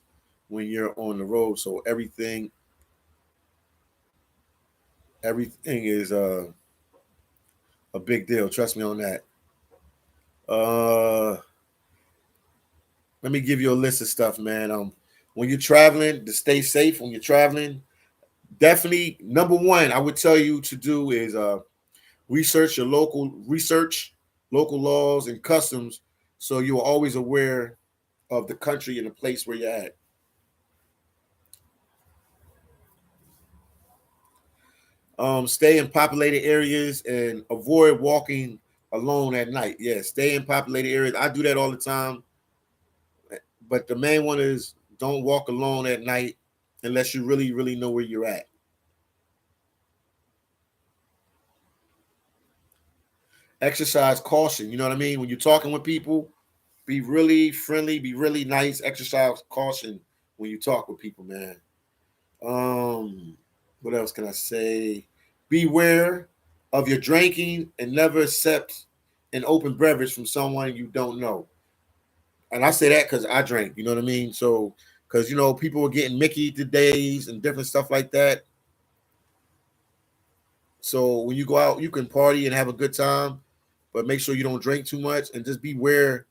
when you're on the road. So everything is a big deal. Trust me on that. Let me give you a list of stuff, man. When you're traveling, to stay safe when you're traveling, Definitely, number one, I would tell you to do is research your local laws and customs, so you're always aware of the country and the place where you're at. Stay in populated areas and avoid walking alone at night. Yeah, stay in populated areas. I do that all the time, but the main one is don't walk alone at night unless you really, really know where you're at. Exercise caution. You know what I mean? When you're talking with people, be really friendly, be really nice. Exercise caution when you talk with people, man. What else can I say? Beware of your drinking and never accept an open beverage from someone you don't know. And I say that because I drink. You know what I mean? So, because people are getting Mickey today's and different stuff like that. So when you go out, you can party and have a good time, but make sure you don't drink too much and just beware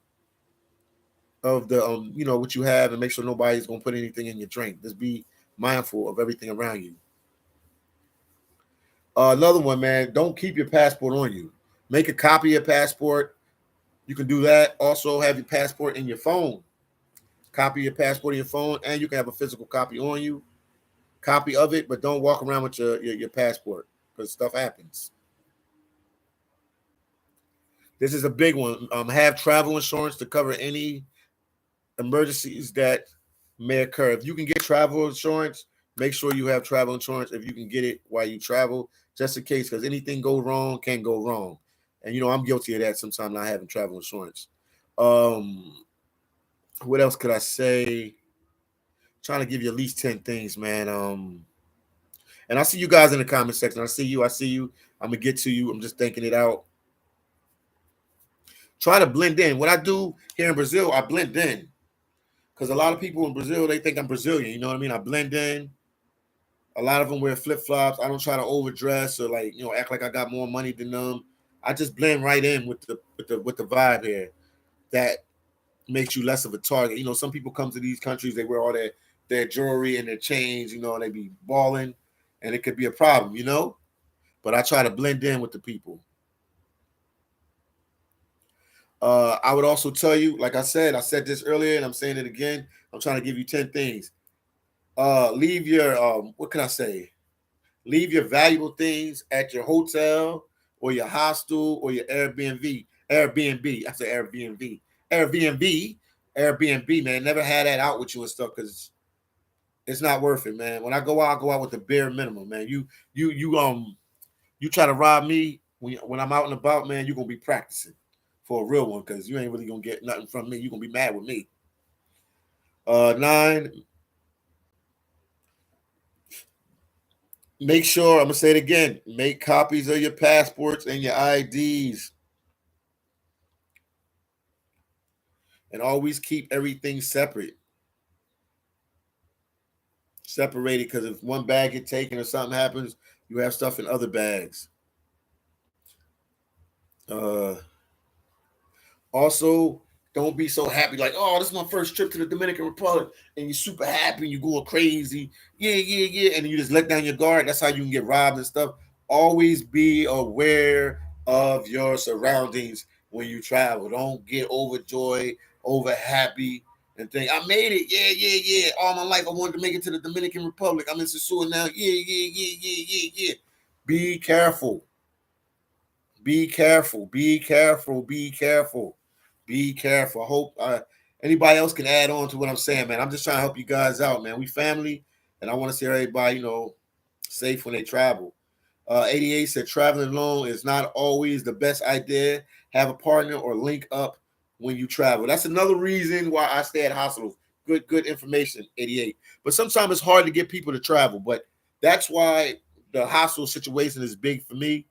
of the what you have and make sure nobody's gonna put anything in your drink. Just be mindful of everything around you. Another one, man, don't keep your passport on you. Make a copy of your passport. You can do that. Also, have your passport in your phone. Copy your passport in your phone, and you can have a physical copy on you. Copy of it, but don't walk around with your passport because stuff happens. This is a big one. Have travel insurance to cover any emergencies that may occur. If you can get travel insurance, make sure you have travel insurance if you can get it while you travel, just in case, because anything go wrong can go wrong. And I'm guilty of that sometimes not having travel insurance. Um, what else could I say? Trying to give you at least 10 things, man. And I see you guys in the comment section. I see you. I'm gonna get to you. I'm just thinking it out. Try to blend in. What I do here in Brazil, I blend in. Because a lot of people in Brazil, they think I'm Brazilian. You know what I mean? I blend in. A lot of them wear flip flops. I don't try to overdress or act like I got more money than them. I just blend right in with the vibe here. That makes you less of a target. Some people come to these countries, they wear all their jewelry and their chains, and they be balling, and it could be a problem. But I try to blend in with the people. I would also tell you, like I said this earlier, and I'm saying it again. I'm trying to give you 10 things. Leave your what can I say? Leave your valuable things at your hotel or your hostel or your Airbnb. Airbnb. I say Airbnb. Airbnb. Airbnb, man. Never had that out with you and stuff because it's not worth it, man. When I go out with the bare minimum, man. You try to rob me when I'm out and about, man. You're gonna be practicing for a real one because you ain't really gonna get nothing from me. You're gonna be mad with me. Nine. Make sure, I'm gonna say it again. Make copies of your passports and your IDs, and always keep everything separated. Because if one bag get taken or something happens, you have stuff in other bags. Uh, Also, don't be so happy like, oh, this is my first trip to the Dominican Republic, and you're super happy and you're going crazy. Yeah, yeah, yeah. And you just let down your guard. That's how you can get robbed and stuff. Always be aware of your surroundings when you travel. Don't get overjoyed, over happy, and think, I made it. Yeah, yeah, yeah. All my life I wanted to make it to the Dominican Republic. I'm in Sasua now. Yeah, yeah, yeah, yeah, yeah, yeah. Be careful. Be careful. Be careful. Be careful. Be careful. I hope anybody else can add on to what I'm saying, man. I'm just trying to help you guys out, man. We family, and I want to see everybody, safe when they travel. 88 said traveling alone is not always the best idea. Have a partner or link up when you travel. That's another reason why I stay at hospitals. Good information, 88. But sometimes it's hard to get people to travel, but that's why the hospital situation is big for me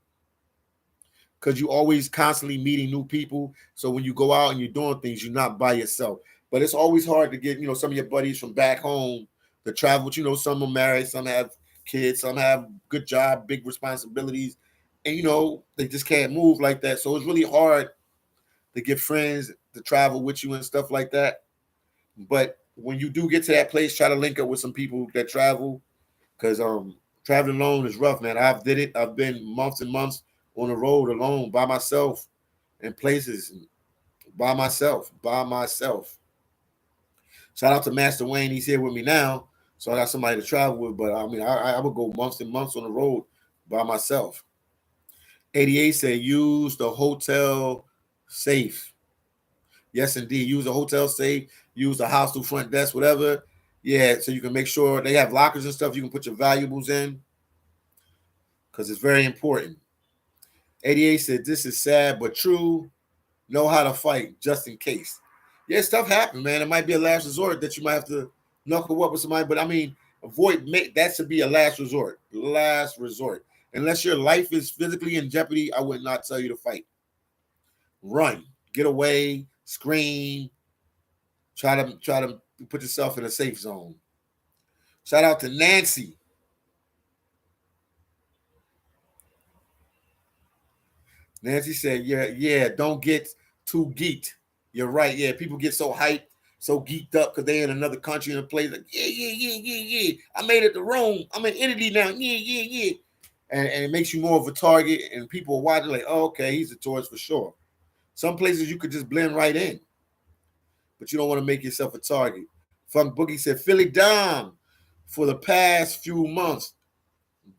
because you always constantly meeting new people. So when you go out and you're doing things, you're not by yourself. But it's always hard to get, some of your buddies from back home to travel. But some are married, some have kids, some have good job, big responsibilities, and they just can't move like that. So it's really hard to get friends to travel with you and stuff like that. But when you do get to that place, try to link up with some people that travel because Traveling alone is rough, man. I've did it. I've been months and months on the road alone by myself in places by myself, by myself. Shout out to Master Wayne. He's here with me now. So I got somebody to travel with. But I mean, I would go months and months on the road by myself. 88 said use the hotel safe. Yes, indeed. Use a hotel safe, use the hostel front desk, whatever. Yeah, so you can make sure they have lockers and stuff you can put your valuables in because it's very important. 88 said this is sad but true. Know how to fight just in case. Yeah, stuff happens, man. It might be a last resort that you might have to knuckle up with somebody, but I mean, avoid that should be a last resort. Last resort. Unless your life is physically in jeopardy, I would not tell you to fight. Run, get away, scream, try to put yourself in a safe zone. Shout out to Nancy. Nancy said, yeah, don't get too geeked. You're right. Yeah, people get so hyped, so geeked up because they're in another country and a place like, yeah. I made it to Rome. I'm in Italy now. Yeah. And it makes you more of a target, and people are watching like, oh, okay, he's a tourist for sure. Some places you could just blend right in, but you don't want to make yourself a target. Funk Boogie said, phillydom for the past few months,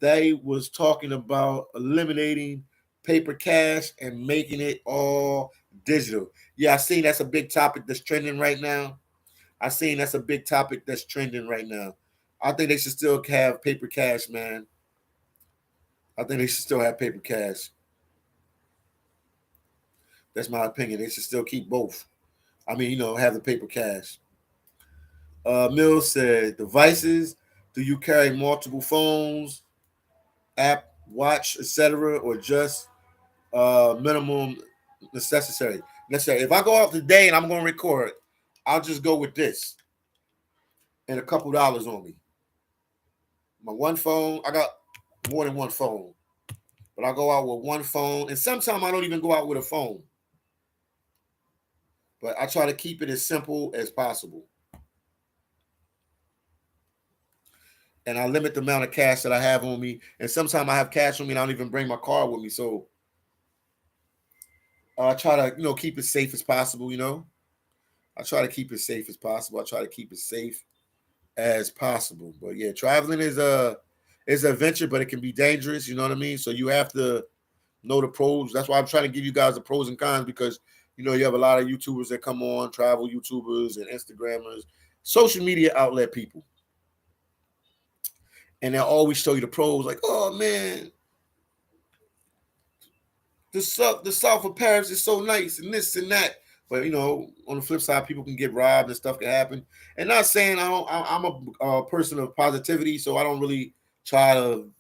they was talking about eliminating paper cash and making it all digital. Yeah, I seen that's a big topic that's trending right now. I seen that's a big topic that's trending right now. I think they should still have paper cash, man. I think they should still have paper cash. That's my opinion. They should still keep both. I mean, have the paper cash. Mills said, devices. Do you carry multiple phones, app, watch, etc., or just minimum necessary? If I go out today and I'm going to record, I'll just go with this and a couple dollars on me. My one phone, I got more than one phone, but I go out with one phone, and sometimes I don't even go out with a phone. But I try to keep it as simple as possible. And I limit the amount of cash that I have on me. And sometimes I have cash on me and I don't even bring my car with me. So I try to, keep it safe as possible, I try to keep it safe as possible. I try to keep it safe as possible. But yeah, traveling is an adventure, but it can be dangerous, you know what I mean? So you have to know the pros. That's why I'm trying to give you guys the pros and cons because, you have a lot of YouTubers that come on, travel YouTubers and Instagrammers, social media outlet people. And they'll always show you the pros like, oh, man, the south of Paris is so nice and this and that. But, on the flip side, people can get robbed and stuff can happen. And not saying I'm a person of positivity, so I don't really try to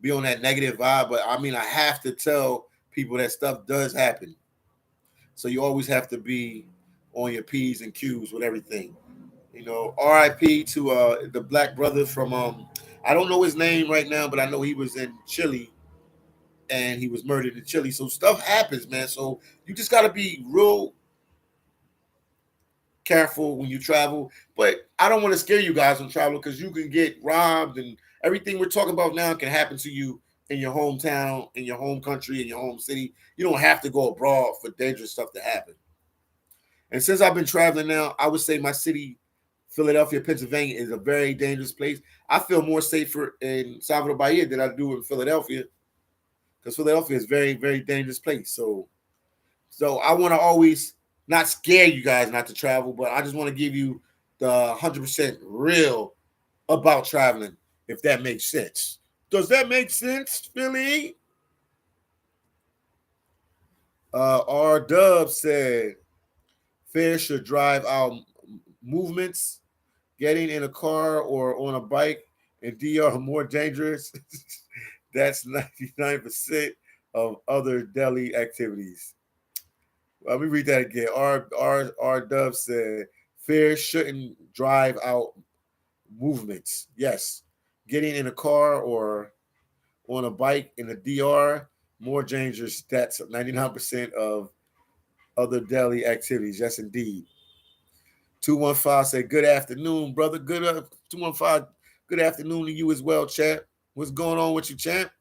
be on that negative vibe. But, I mean, I have to tell people that stuff does happen. So you always have to be on your P's and Q's with everything. RIP to the black brother from, I don't know his name right now, but I know he was in Chile and he was murdered in Chile. So stuff happens, man. So you just got to be real careful when you travel. But I don't want to scare you guys on travel because you can get robbed and everything we're talking about now can happen to you in your hometown, in your home country, in your home city. You don't have to go abroad for dangerous stuff to happen. And since I've been traveling now, I would say my city, Philadelphia, Pennsylvania, is a very dangerous place. I feel more safer in Salvador Bahia than I do in Philadelphia because Philadelphia is a very, very dangerous place. So I want to always not scare you guys not to travel, but I just want to give you the 100% real about traveling, if that makes sense. Does that make sense, Philly? R Dub said, fair should drive out movements. Getting in a car or on a bike in DR are more dangerous. That's 99% of other Delhi activities. Let me read that again. R Dove said, fear shouldn't drive out movements. Yes. Getting in a car or on a bike in the DR, more dangerous. That's 99% of other Delhi activities. Yes, indeed. 215 said, good afternoon, brother. 215, good afternoon to you as well, chat. What's going on with you, champ?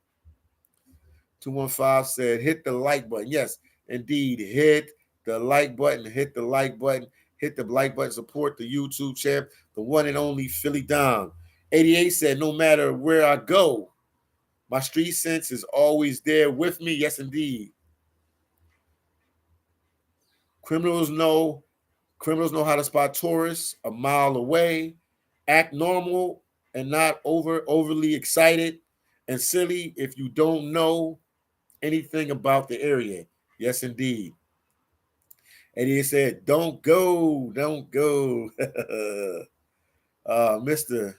215 said, hit the like button. Yes, indeed. Hit the like button. Hit the like button. Hit the like button. Support the YouTube champ, the one and only Philly Dom. 88 said, no matter where I go, my street sense is always there with me. Yes, indeed. Criminals know how to spot tourists a mile away, act normal and not overly excited and silly if you don't know anything about the area. Yes, indeed. And he said, don't go, don't go. Mr.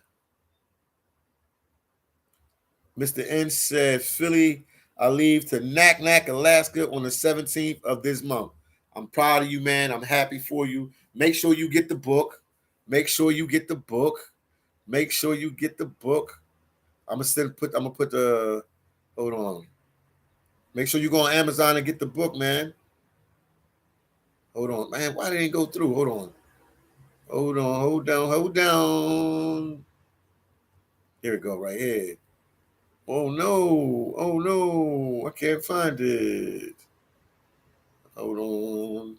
N said, Philly, I leave to Naknek, Alaska on the 17th of this month. I'm proud of you, man. I'm happy for you. Make sure you get the book. Make sure you get the book. Make sure you get the book. I'm gonna put the hold on. Make sure you go on Amazon and get the book, man. Hold on, man. Why didn't it go through? Hold on. Hold down. Here we go, right here. Oh no. I can't find it. Hold on.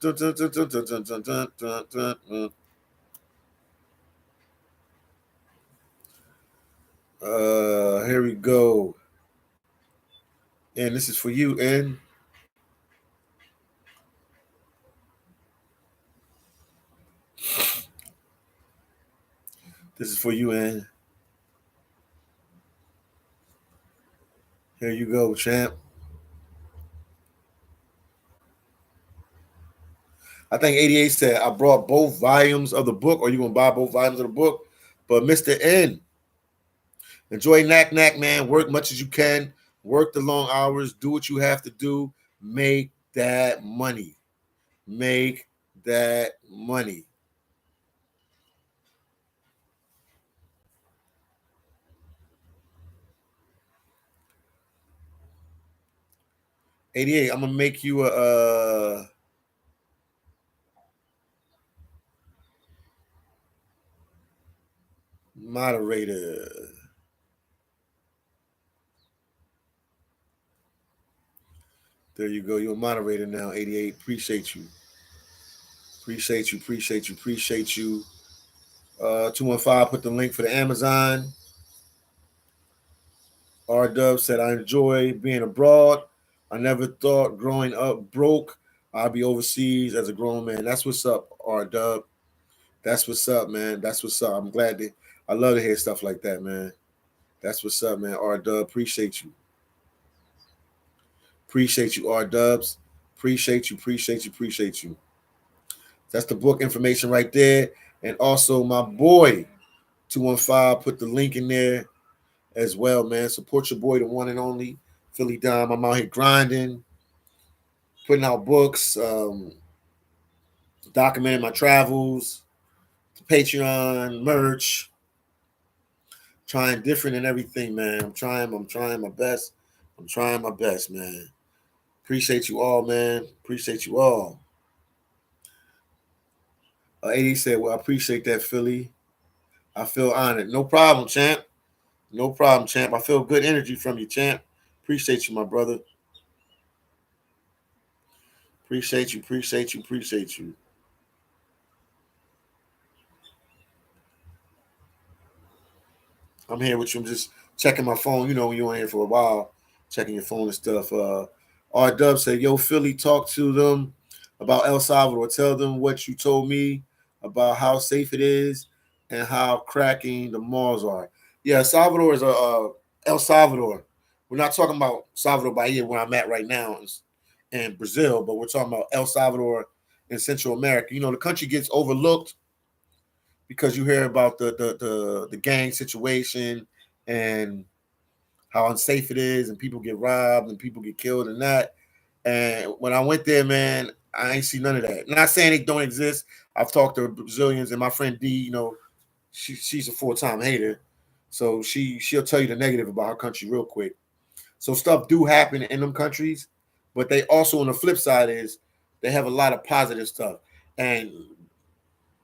Here we go. And this is for you, N. This is for you, N. Here you go, champ. I think 88 said, I brought both volumes of the book, or you going to buy both volumes of the book. But Mr. N, enjoy Knack, man. Work much as you can. Work the long hours. Do what you have to do. Make that money. Make that money. $88, I'm going to make you a moderator. There you go. You're a moderator now, 88. Appreciate you. 215, put the link for the Amazon. R Dub said, I enjoy being abroad. I never thought growing up broke I'd be overseas as a grown man. That's what's up, R Dub. That's what's up, man. That's what's up. I'm glad that I love to hear stuff like that, man. That's what's up, man. R Dub, appreciate you. Appreciate you, R Dubs. Appreciate you. That's the book information right there. And also, my boy, 215, put the link in there as well, man. Support your boy, the one and only Philly Dom. I'm out here grinding, putting out books, documenting my travels, Patreon, merch, trying different and everything, man. I'm trying my best. I'm trying my best, man. Appreciate you all, man. Appreciate you all. 80 said, well, I appreciate that, Philly. I feel honored. No problem, champ. No problem, champ. I feel good energy from you, champ. Appreciate you, my brother. Appreciate you. I'm here with you. I'm just checking my phone. You know, when you're on here for a while, checking your phone and stuff. R Dub said, yo, Philly, talk to them about El Salvador. Tell them what you told me about how safe it is and how cracking the malls are. Yeah, Salvador is El Salvador. We're not talking about Salvador Bahia, where I'm at right now in Brazil, but we're talking about El Salvador in Central America. You know, the country gets overlooked because you hear about the gang situation and how unsafe it is, and people get robbed and people get killed and that. And when I went there, man, I ain't see none of that. Not saying it don't exist. I've talked to Brazilians, and my friend D, you know, she's a full-time hater, so she'll tell you the negative about her country real quick. So stuff do happen in them countries, but they also on the flip side is they have a lot of positive stuff. And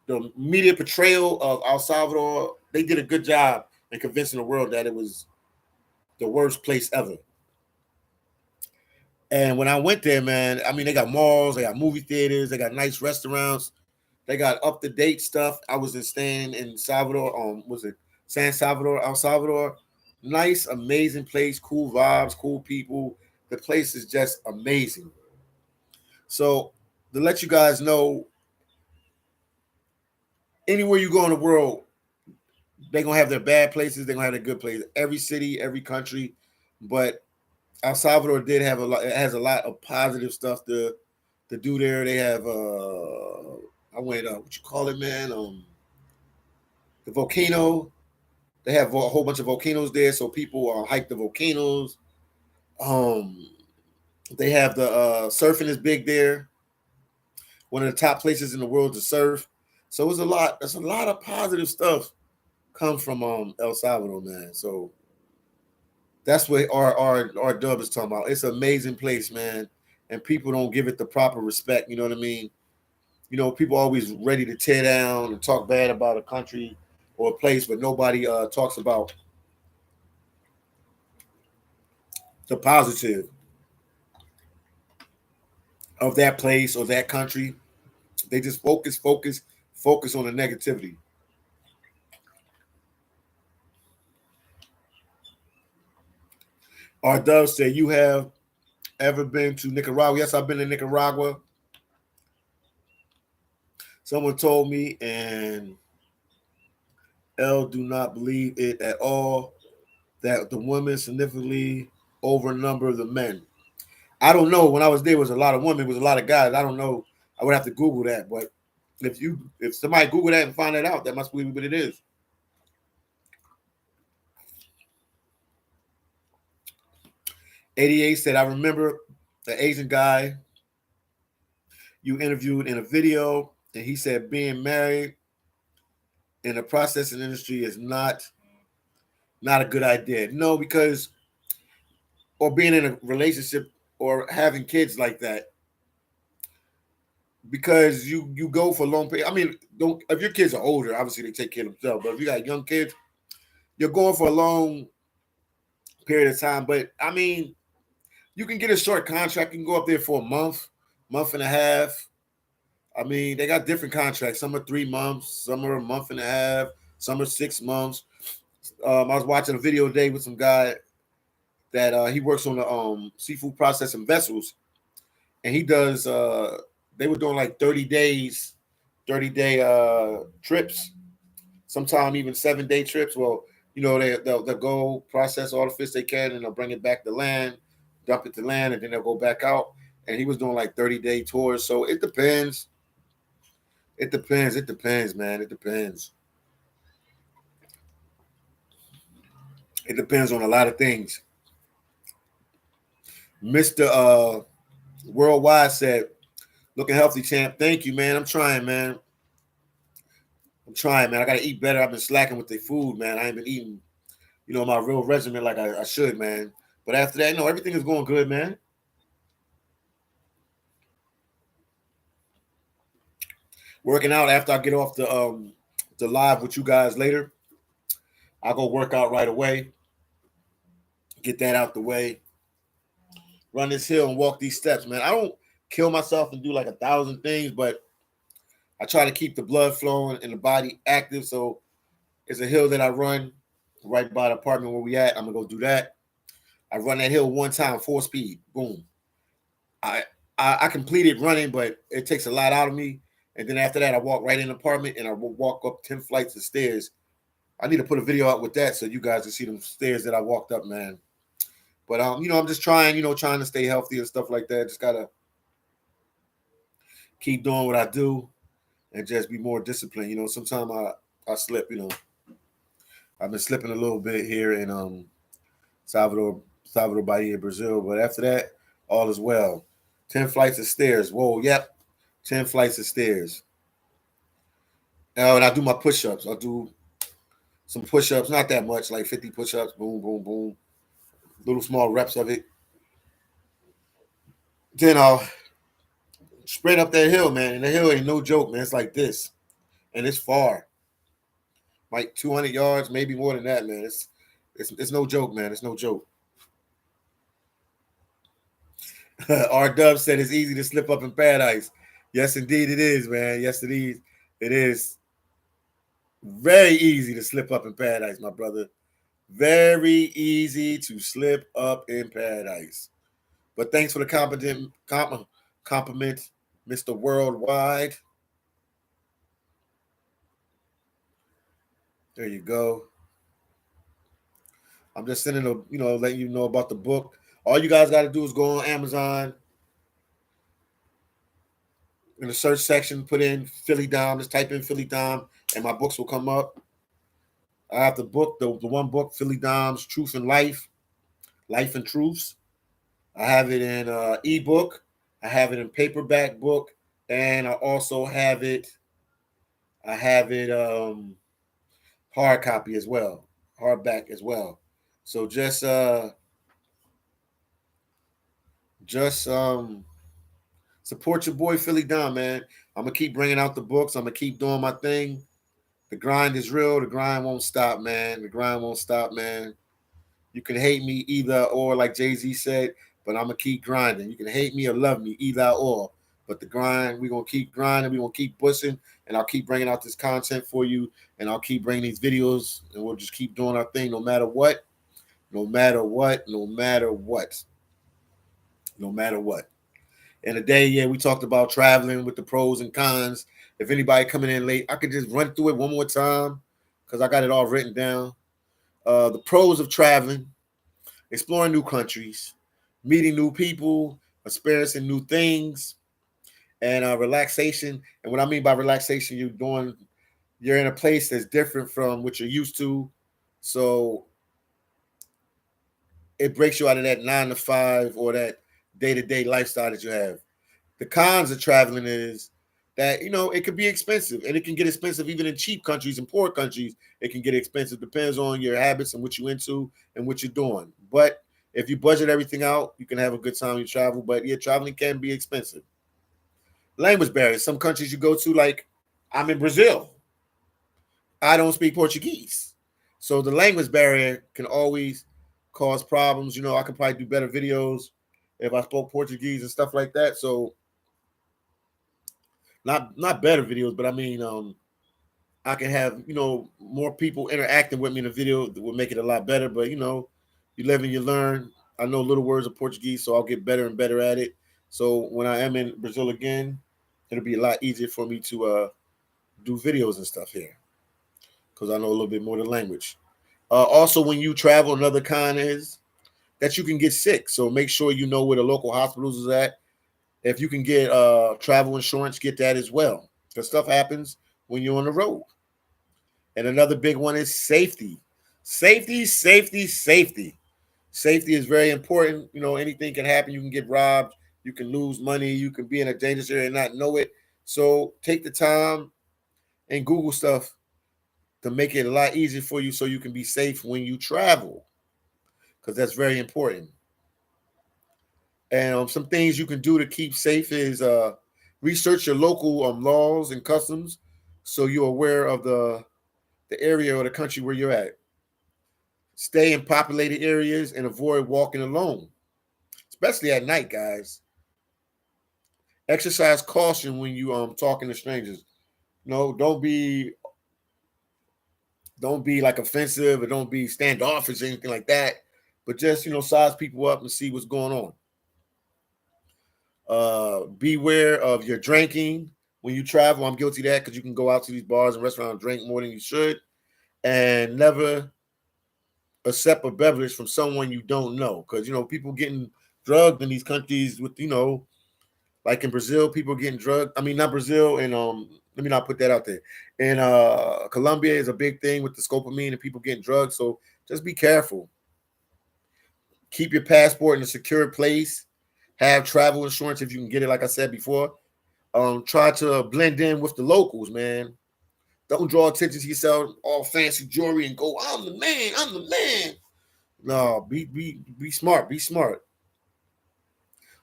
the media portrayal of El Salvador, they did a good job in convincing the world that it was the worst place ever. And when I went there, man, I mean, they got malls, they got movie theaters, they got nice restaurants, they got up to date stuff. I was staying in Salvador, was it San Salvador, El Salvador? Nice, amazing place, cool vibes, cool people. The place is just amazing. So to let you guys know, anywhere you go in the world, they're gonna have their bad places, they're gonna have their good places. Every city, every country, but El Salvador did have a lot. It has a lot of positive stuff to do there. They have I went what you call it, man? The volcano. They have a whole bunch of volcanoes there, so people hike the volcanoes. Um, they have the surfing is big there. One of the top places in the world to surf. So it's a lot. There's a lot of positive stuff comes from El Salvador, man. So that's what our dub is talking about. It's an amazing place, man, and people don't give it the proper respect. You know what I mean? You know, people always ready to tear down and talk bad about a country or a place, but nobody talks about the positive of that place or that country. They just focus on the negativity. Our dove said, "You have ever been to Nicaragua?" Yes, I've been to Nicaragua. Someone told me, and L do not believe it at all, that the women significantly overnumber the men. I don't know. When I was there, was a lot of women, was a lot of guys. I don't know. I would have to Google that. But if somebody Google that and find that out, that must be what it is. 88 said, I remember the Asian guy you interviewed in a video, and he said being married in the processing industry is not a good idea. No, because or being in a relationship or having kids like that, because you go for long period. I mean, don't if your kids are older, obviously they take care of themselves. But if you got young kids, you're going for a long period of time. But I mean, you can get a short contract. You can go up there for a month and a half. I mean, they got different contracts. Some are 3 months, some are a month and a half, some are 6 months. I was watching a video today with some guy that he works on the seafood processing vessels, and he does. They were doing like 30 days, 30-day trips, sometime even 7-day trips. Well, you know, they'll go process all the fish they can, and they'll bring it back to land, dump it to land, and then they'll go back out. And he was doing like 30-day tours. So it depends. It depends. It depends, man. It depends. It depends on a lot of things. Mr. Worldwide said, looking healthy, champ. Thank you, man. I'm trying, man. I'm trying, man. I got to eat better. I've been slacking with the food, man. I ain't been eating, my real regimen like I should, man. But after that, no, everything is going good, man. Working out after I get off the live with you guys later. I'll go work out right away. Get that out the way. Run this hill and walk these steps, man. I don't kill myself and do like 1,000 things, but I try to keep the blood flowing and the body active. So it's a hill that I run right by the apartment where we at. I'm gonna go do that. I run that hill one time, 4 speed, boom. I completed running, but it takes a lot out of me. And then after that, I walk right in the apartment and I will walk up 10 flights of stairs. I need to put a video out with that so you guys can see the stairs that I walked up, man. But I'm just trying, trying to stay healthy and stuff like that. Just gotta keep doing what I do and just be more disciplined. Sometimes I slip, I've been slipping a little bit here in Salvador Bahia, Brazil. But after that, all is well. 10 flights of stairs. Whoa, yep. 10 flights of stairs. And I do my push-ups. I'll do some push-ups, not that much, like 50 push-ups, boom, boom, boom. Little small reps of it. Then I'll sprint up that hill, man. And the hill ain't no joke, man. It's like this. And it's far. Like 200 yards, maybe more than that, man. It's no joke, man. It's no joke. R Dub said it's easy to slip up in paradise. Yes, indeed it is, man. Yes, it is. It is very easy to slip up in paradise, my brother. Very easy to slip up in paradise. But thanks for the compliment, Mr. Worldwide. There you go. I'm just sending letting you know about the book. All you guys got to do is go on Amazon in the search section, put in phillydom, just type in phillydom, and my books will come up. I have the book, the one book, Phillydom's Truth and Life, Life and Truths. I have it in ebook. I have it in paperback book, and I also have it. I have it hard copy as well, hardback as well. So just support your boy Philly Dom, man. I'm gonna keep bringing out the books. I'm gonna keep doing my thing. The grind is real. The grind won't stop, man. The grind won't stop, man. You can hate me either or, like Jay-Z said, but I'm gonna keep grinding. You can hate me or love me either or, but the grind, we're gonna keep grinding. We're gonna keep pushing, and I'll keep bringing out this content for you, and I'll keep bringing these videos, and we'll just keep doing our thing, no matter what, no matter what, no matter what, no matter what. And today, yeah, we talked about traveling with the pros and cons. If anybody coming in late, I could just run through it one more time because I got it all written down. The pros of traveling: exploring new countries, meeting new people, experiencing new things, and relaxation. And what I mean by relaxation, you're in a place that's different from what you're used to, so it breaks you out of that 9 to 5 or that day-to-day lifestyle that you have. The cons of traveling is that it can be expensive, and it can get expensive even in cheap countries and poor countries. It can get expensive. Depends on your habits and what you're into and what you're doing. But if you budget everything out, you can have a good time when you travel. But yeah, traveling can be expensive. Language barriers. Some countries you go to, like I'm in Brazil, I don't speak Portuguese, so the language barrier can always cause problems. I could probably do better videos if I spoke Portuguese and stuff like that. So not better videos, but I mean, I can have more people interacting with me in a video that would make it a lot better. But you live and you learn. I know little words of Portuguese, so I'll get better and better at it. So when I am in Brazil again, it'll be a lot easier for me to do videos and stuff here because I know a little bit more of the language. Also, when you travel, another con is that you can get sick. So make sure you know where the local hospitals is at. If you can get travel insurance, get that as well. Because stuff happens when you're on the road. And another big one is safety. Safety, safety, safety. Safety is very important. Anything can happen. You can get robbed. You can lose money. You can be in a dangerous area and not know it. So take the time and Google stuff to make it a lot easier for you so you can be safe when you travel. Because that's very important. And some things you can do to keep safe is research your local laws and customs so you're aware of the area or the country where you're at. Stay in populated areas and avoid walking alone, especially at night, guys. Exercise caution when you talking to strangers. No, don't be like offensive or don't be standoffish or anything like that. But just size people up and see what's going on. Beware of your drinking when you travel. I'm guilty of that because you can go out to these bars and restaurants and drink more than you should, and never accept a beverage from someone you don't know, because people getting drugged in these countries with like in Brazil, people getting drugged. I mean, not Brazil, and let me not put that out there. And Colombia is a big thing with the scopolamine and people getting drugged. So just be careful. Keep your passport in a secure place. Have travel insurance if you can get it, like I said before. Try to blend in with the locals, man. Don't draw attention to yourself, all fancy jewelry, and go, I'm the man, I'm the man. No, be smart, be smart.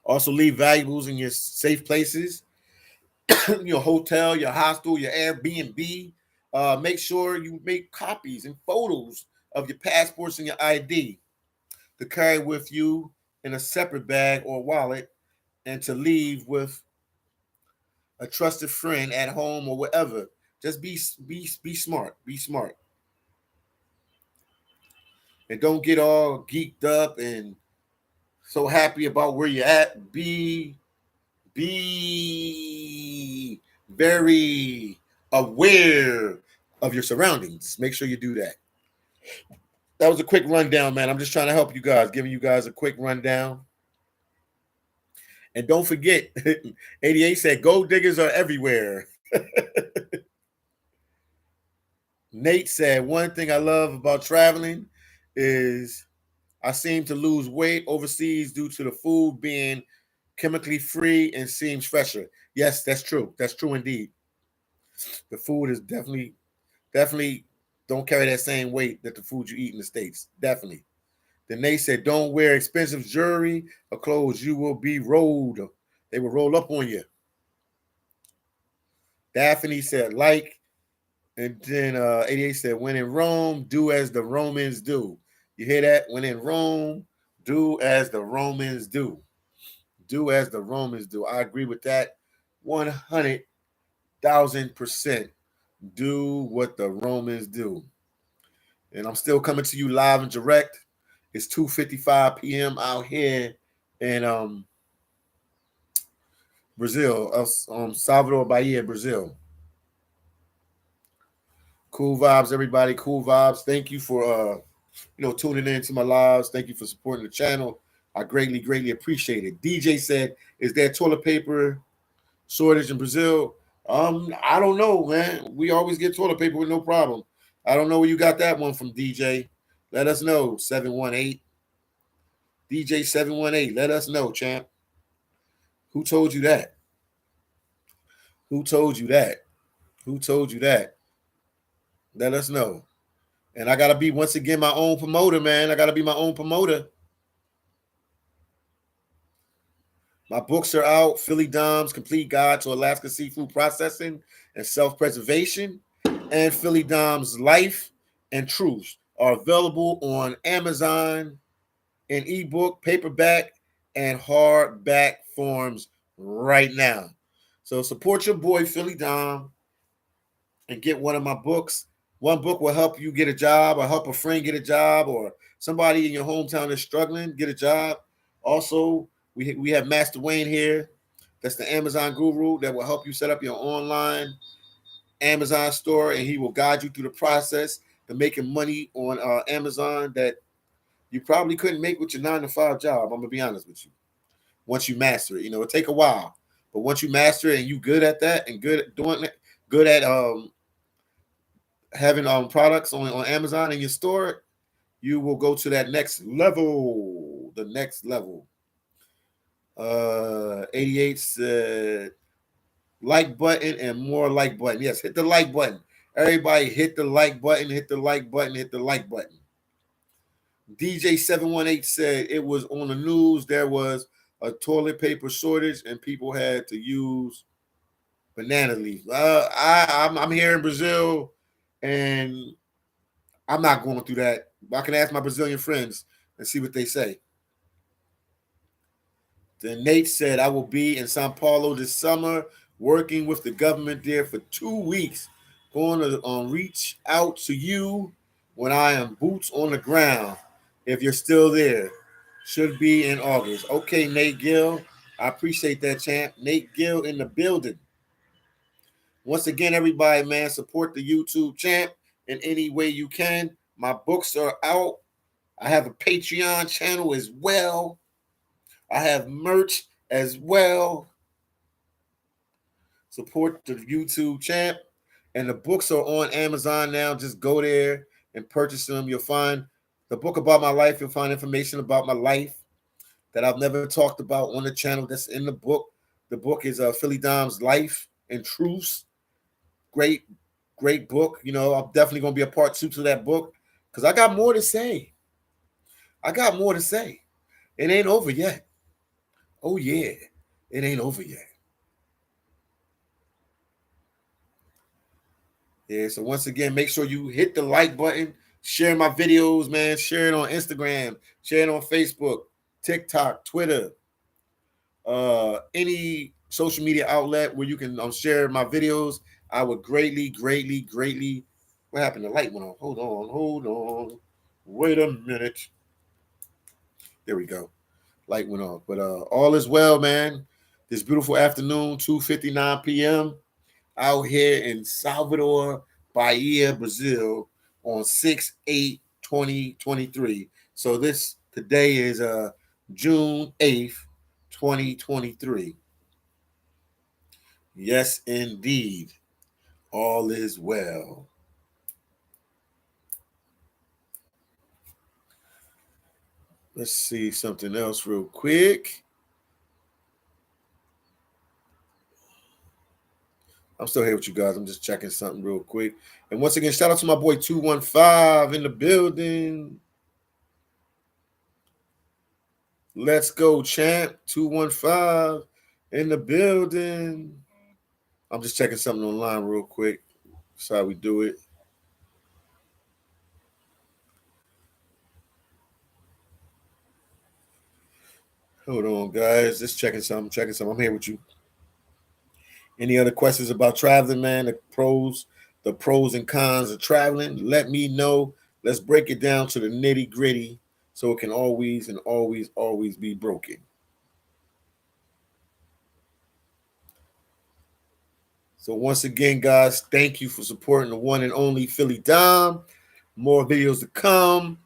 Also, leave valuables in your safe places, your hotel, your hostel, your Airbnb. Make sure you make copies and photos of your passports and your ID to carry with you in a separate bag or wallet, and to leave with a trusted friend at home or wherever. Just be smart. Be smart. And don't get all geeked up and so happy about where you're at. Be very aware of your surroundings. Make sure you do that. That was a quick rundown, man. I'm just trying to help you guys, giving you guys a quick rundown. And don't forget, 88 said gold diggers are everywhere. Nate said, one thing I love about traveling is I seem to lose weight overseas due to the food being chemically free and seems fresher. Yes, that's true. That's true indeed. The food is definitely don't carry that same weight that the food you eat in the States. Definitely. Then they said, don't wear expensive jewelry or clothes. You will be rolled. They will roll up on you. Daphne said, like. And then 88 said, when in Rome, do as the Romans do. You hear that? When in Rome, do as the Romans do. Do as the Romans do. I agree with that 100,000%. Do what the Romans do. And I'm still coming to you live and direct. It's 2:55 p.m. out here in Brazil, Salvador Bahia, Brazil. Cool vibes, everybody. Cool vibes. Thank you for tuning in to my lives. Thank you for supporting the channel. I greatly appreciate it. DJ said, is there toilet paper shortage in Brazil? I don't know, man. We always get toilet paper with no problem. I don't know where you got that one from, DJ. Let us know. 718. DJ 718. Let us know, champ. Who told you that? Who told you that? Who told you that? Let us know. And I gotta be once again my own promoter, man. I gotta be my own promoter. My books are out. Phillydom's Complete Guide to Alaska Seafood Processing and Self-Preservation, and Phillydom's Life and Truth are available on Amazon in ebook, paperback, and hardback forms right now. So support your boy Phillydom and get one of my books. One book will help you get a job, or help a friend get a job, or somebody in your hometown is struggling get a job. Also, we have Master Wayne here. That's the Amazon guru that will help you set up your online Amazon store, and he will guide you through the process to making money on Amazon that you probably couldn't make with your 9-to-5 job. I'm gonna be honest with you. Once you master it, it'll take a while, but once you master it and you good at that and good at doing it, good at having products on Amazon in your store, you will go to that next level. The next level. 88 said like button and more like button. Yes, hit the like button. Everybody hit the like button, hit the like button, hit the like button. DJ 718 said it was on the news. There was a toilet paper shortage and people had to use banana leaf. I'm here in Brazil, and I'm not going through that. I can ask my Brazilian friends and see what they say. Then Nate said, I will be in Sao Paulo this summer working with the government there for 2 weeks. Going to reach out to you when I am boots on the ground. If you're still there, should be in August. Okay, Nate Gill. I appreciate that, champ. Nate Gill in the building. Once again, everybody, man, support the YouTube champ in any way you can. My books are out. I have a Patreon channel as well. I have merch as well. Support the YouTube champ. And the books are on Amazon now. Just go there and purchase them. You'll find the book about my life. You'll find information about my life that I've never talked about on the channel. That's in the book. The book is Phillydom's Life and Truths. Great book. I'm definitely going to be a part 2 to that book because I got more to say. It ain't over yet. Oh, yeah. It ain't over yet. Yeah, so once again, make sure you hit the like button, Share my videos, man. Share it on Instagram. Share it on Facebook, TikTok, Twitter, any social media outlet where you can share my videos. I would greatly, greatly, greatly. What happened? The light went on. Hold on. Wait a minute. There we go. Light went off. But all is well, man. This beautiful afternoon, 2:59 p.m. out here in Salvador, Bahia, Brazil, on 6/8/2023. So this today is June 8th, 2023. Yes, indeed. All is well. Let's see something else real quick. I'm still here with you guys. I'm just checking something real quick. And once again, shout out to my boy 215 in the building. Let's go, champ. 215 in the building. I'm just checking something online real quick. That's how we do it. Hold on, guys. Just checking something. I'm here with you. Any other questions about traveling, man? The pros and cons of traveling? Let me know. Let's break it down to the nitty gritty so it can always and always, always be broken. So once again, guys, thank you for supporting the one and only phillydom. More videos to come.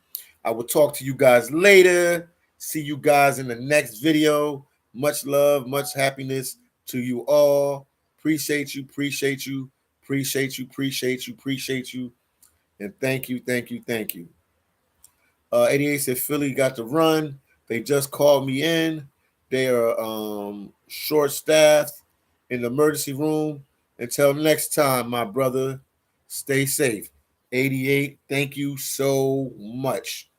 I will talk to you guys later. See you guys in the next video. Much love, much happiness to you all. Appreciate you, appreciate you, appreciate you, appreciate you, appreciate you. And thank you, thank you, thank you. 88 said Philly got to run. They just called me in. They are short staffed in the emergency room. Until next time, my brother, stay safe. 88, thank you so much.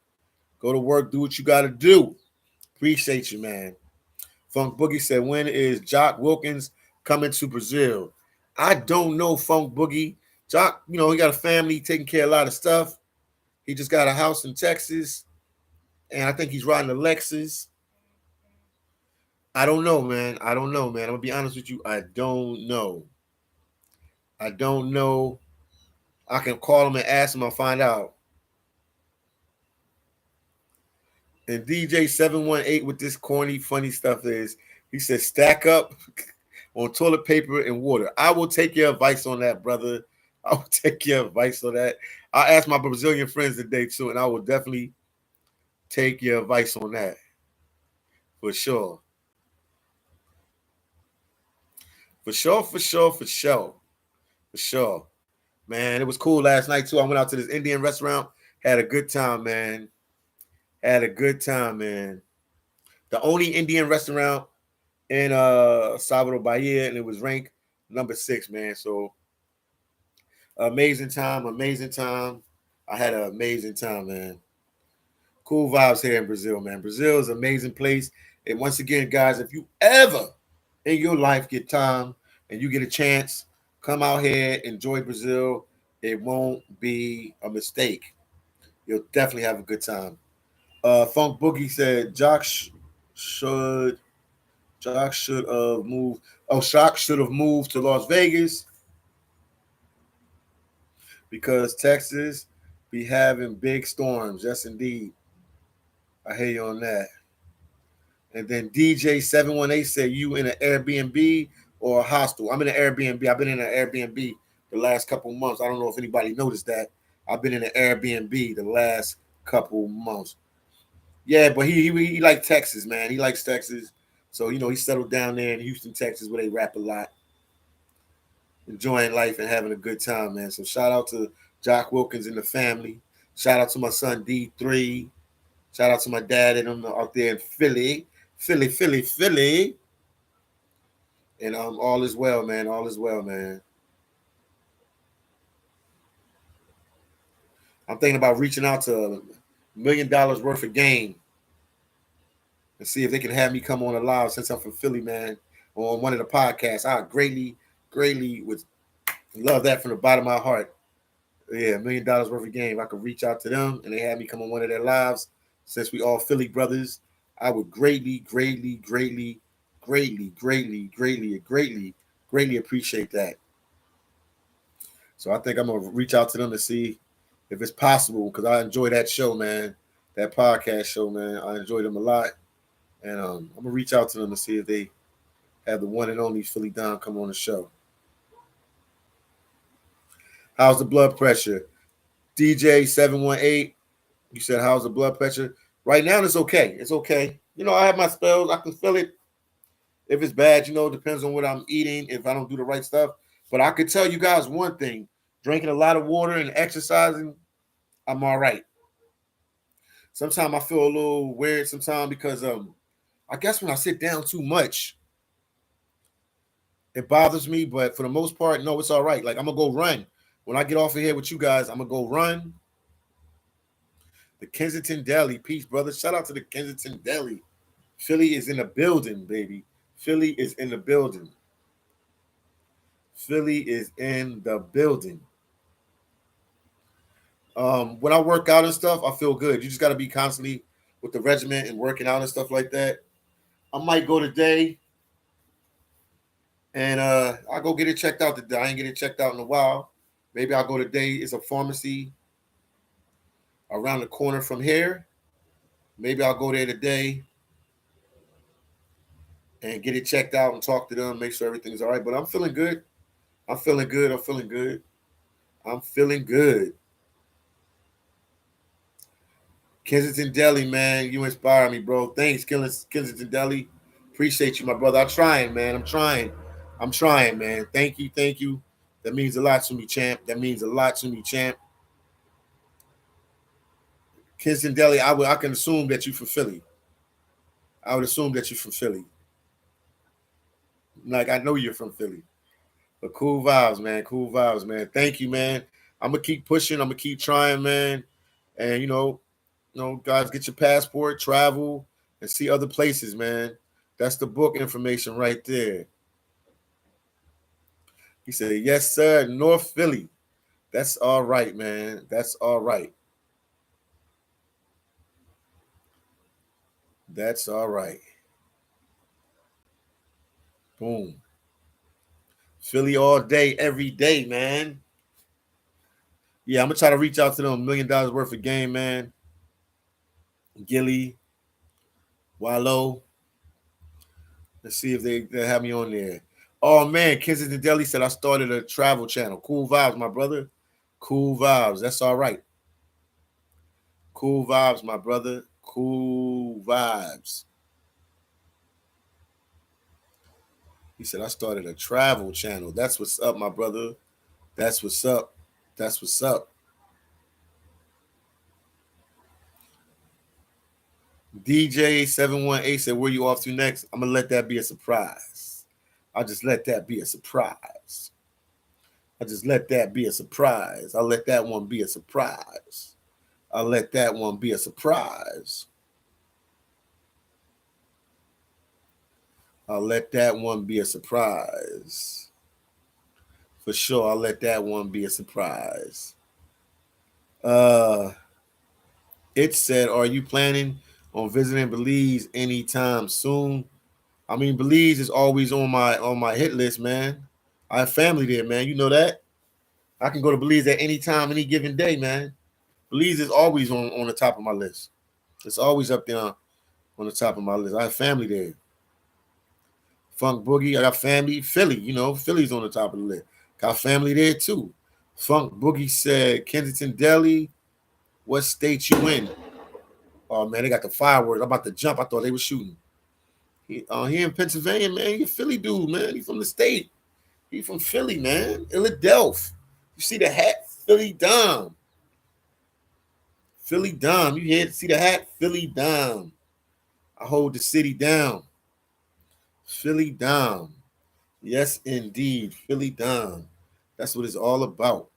Go to work, do what you got to do. Appreciate you, man. Funk Boogie said, when is Jock Wilkins coming to Brazil? I don't know, Funk Boogie. Jock, he got a family taking care of a lot of stuff. He just got a house in Texas, and I think he's riding a Lexus. I don't know, man. I'm going to be honest with you. I don't know. I can call him and ask him. I'll find out. And DJ718 with this corny, funny stuff is, he says, stack up on toilet paper and water. I will take your advice on that, brother. I will take your advice on that. I asked my Brazilian friends today, too, and I will definitely take your advice on that. For sure. For sure. Man, it was cool last night, too. I went out to this Indian restaurant. Had a good time, man. The only Indian restaurant in Salvador Bahia, and it was ranked number 6, man. So amazing time. I had an amazing time, man. Cool vibes here in Brazil, man. Brazil is an amazing place. And once again, guys, if you ever in your life get time and you get a chance, come out here, enjoy Brazil. It won't be a mistake. You'll definitely have a good time. Funk Boogie said should have moved. Oh, Shock should have moved to Las Vegas because Texas be having big storms. Yes, indeed. I hear you on that. And then DJ718 said, you in an Airbnb or a hostel? I'm in an Airbnb. I've been in an Airbnb the last couple months. I don't know if anybody noticed that. I've been in an Airbnb the last couple months. Yeah, but he likes Texas, man. He likes Texas. So, he settled down there in Houston, Texas, where they rap a lot. Enjoying life and having a good time, man. So shout out to Jock Wilkins and the family. Shout out to my son D3. Shout out to my dad and them out there in Philly. And all is well, man. All is well, man. I'm thinking about reaching out to $1 million worth of game and see if they can have me come on a live since I'm from Philly, man, on one of the podcasts. I greatly would love that from the bottom of my heart. Yeah, $1 million worth of game. I could reach out to them and they had me come on one of their lives. Since we all Philly brothers, I would greatly, greatly, greatly, greatly, greatly, greatly, greatly, greatly appreciate that. So I think I'm gonna reach out to them to see if it's possible because I enjoy that show, man. That podcast show, man. I enjoy them a lot, and I'm gonna reach out to them to see if they have the one and only Philly Dom come on the show. How's the blood pressure? DJ 718. You said how's the blood pressure? Right now it's okay. It's okay. You know, I have my spells. I can feel it. If it's bad, you know, it depends on what I'm eating, if I don't do the right stuff. But I could tell you guys one thing: drinking a lot of water and exercising, I'm all right. Sometimes I feel a little weird sometimes because I guess when I sit down too much, it bothers me. But for the most part, no, it's all right. Like I'm gonna go run. When I get off of here with you guys, I'm gonna go run. The Kensington Deli. Peace, brother. Shout out to the Kensington Deli. Philly is in the building, baby. Philly is in the building. Philly is in the building. When I work out and stuff, I feel good. You just got to be constantly with the regiment and working out and stuff like that. I might go today and I'll go get it checked out today. I ain't get it checked out in a while. Maybe I'll go today. It's a pharmacy around the corner from here. Maybe I'll go there today and get it checked out and talk to them, make sure everything's all right. But I'm feeling good. I'm feeling good. I'm feeling good. I'm feeling good. Kensington Deli, man, you inspire me, bro. Thanks, Kensington Deli. Appreciate you, my brother. I'm trying, man. I'm trying. I'm trying, man. Thank you. Thank you. That means a lot to me, champ. That means a lot to me, champ. Kensington Deli, I can assume that you're from Philly. I would assume that you're from Philly. Like I know you're from Philly. But cool vibes, man. Cool vibes, man. Thank you, man. I'm gonna keep pushing. I'm gonna keep trying, man. And guys, get your passport, travel, and see other places, man. That's the book information right there. He said, "Yes, sir, North Philly. That's all right, man. That's all right. That's all right." Boom. Philly all day, every day, man. Yeah, I'm gonna try to reach out to them. $1 million worth of game, man. Gilly, Wallow. Let's see if they have me on there. Oh man, Kensington Deli said I started a travel channel. Cool vibes, my brother. Cool vibes. That's all right. Cool vibes, my brother. Cool vibes. He said I started a travel channel. That's what's up, my brother. That's what's up. That's what's up. DJ 718 said, "Where you off to next?" I'm gonna let that be a surprise. I'll just let that be a surprise. I just let that be a surprise. I'll let that one be a surprise. I'll let that one be a surprise. I'll let that one be a surprise. For sure, I'll let that one be a surprise. Uh it said, "Are you planning on visiting Belize anytime soon?" I mean, Belize is always on my hit list, man. I have family there, man. You know that. I can go to Belize at any time, any given day, man. Belize is always on the top of my list. It's always up there on the top of my list. I have family there. Funk Boogie, I got family. Philly, Philly's on the top of the list. Got family there too. Funk Boogie said, "Kensington Deli, what state you in?" Oh man, they got the fireworks. I'm about to jump. I thought they were shooting. He in Pennsylvania, man. He a Philly dude, man. He from the state. He from Philly, man. Philadelphia. You see the hat? Philly Dom. Philly Dom. You here to see the hat? Philly Dom. I hold the city down. Philly Dom. Yes, indeed. Philly Dom. That's what it's all about.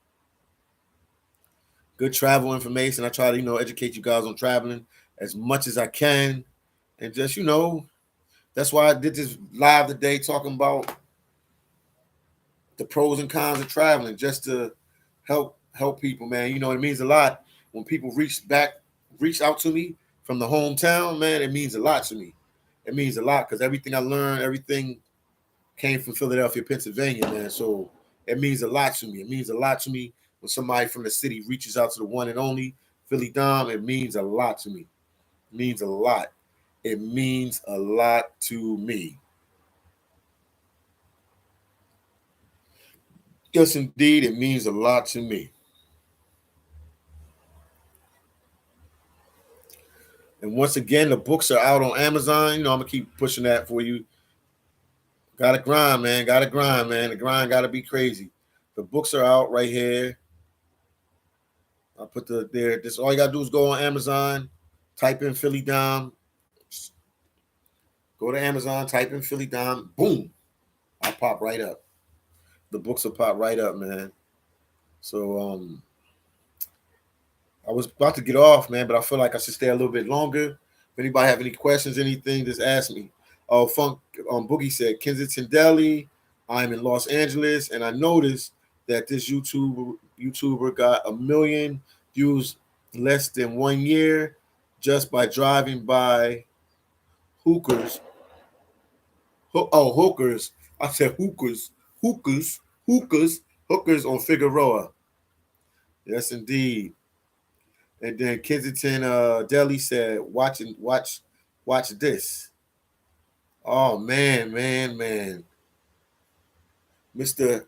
Good travel information. I try to, educate you guys on traveling as much as I can. And just, that's why I did this live today talking about the pros and cons of traveling, just to help help people, man. You know, it means a lot when people reach out to me from the hometown, man. It means a lot to me. It means a lot because everything I learned, everything came from Philadelphia, Pennsylvania, man. So it means a lot to me. It means a lot to me when somebody from the city reaches out to the one and only Philly Dom. It means a lot to me. It means a lot. It means a lot to me. Yes, indeed, it means a lot to me. And once again, the books are out on Amazon. You know, I'm gonna keep pushing that for you. Gotta grind, man. Gotta grind, man. The grind gotta be crazy. The books are out right here. I'll put the there. This all you gotta do is go on Amazon, type in Philly Dom, go to Amazon, type in Philly Dom, boom, I'll pop right up. The books will pop right up, man. So I was about to get off, man, but I feel like I should stay a little bit longer. If anybody have any questions, anything, just ask me. Oh, Funk Boogie said Kensington Deli. I'm in Los Angeles, and I noticed that this YouTuber got 1 million views less than 1 year just by driving by hookers. Hookers. I said hookers, hookers, hookers, hookers on Figueroa. Yes, indeed. And then Kensington Deli said, watch this. Oh man, man, man. Mr.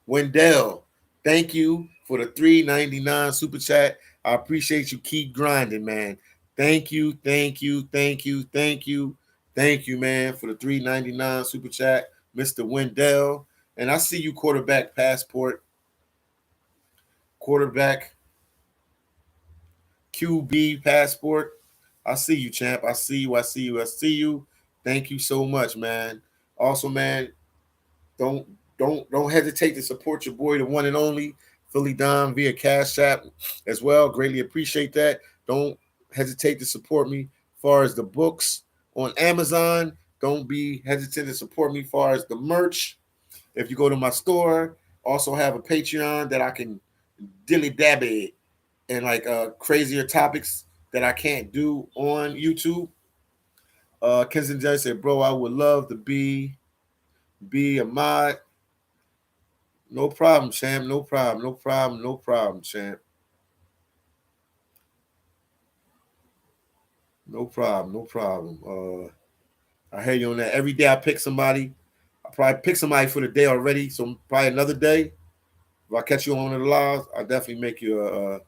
Wendell, thank you for the $3.99 super chat. I appreciate you. Keep grinding, man. Thank you, thank you, thank you, thank you, thank you, man, for the $3.99 super chat, Mr. Wendell. And I see you, quarterback passport, quarterback QB passport. I see you, champ. I see you. I see you. I see you. Thank you so much, man. Also, man, don't don't hesitate to support your boy, the one and only Philly Dom, via Cash App as well. Greatly appreciate that. Don't hesitate to support me as far as the books on Amazon. Don't be hesitant to support me as far as the merch. If you go to my store, also have a Patreon that I can dilly dabby and like crazier topics that I can't do on YouTube. Kensington Judge said, "Bro, I would love to be a mod. No problem, champ. No problem. No problem. No problem, champ. No problem. No problem. I hear you on that. Every day I pick somebody. I probably pick somebody for the day already. So probably another day. If I catch you on one of the lives, I'll definitely make you a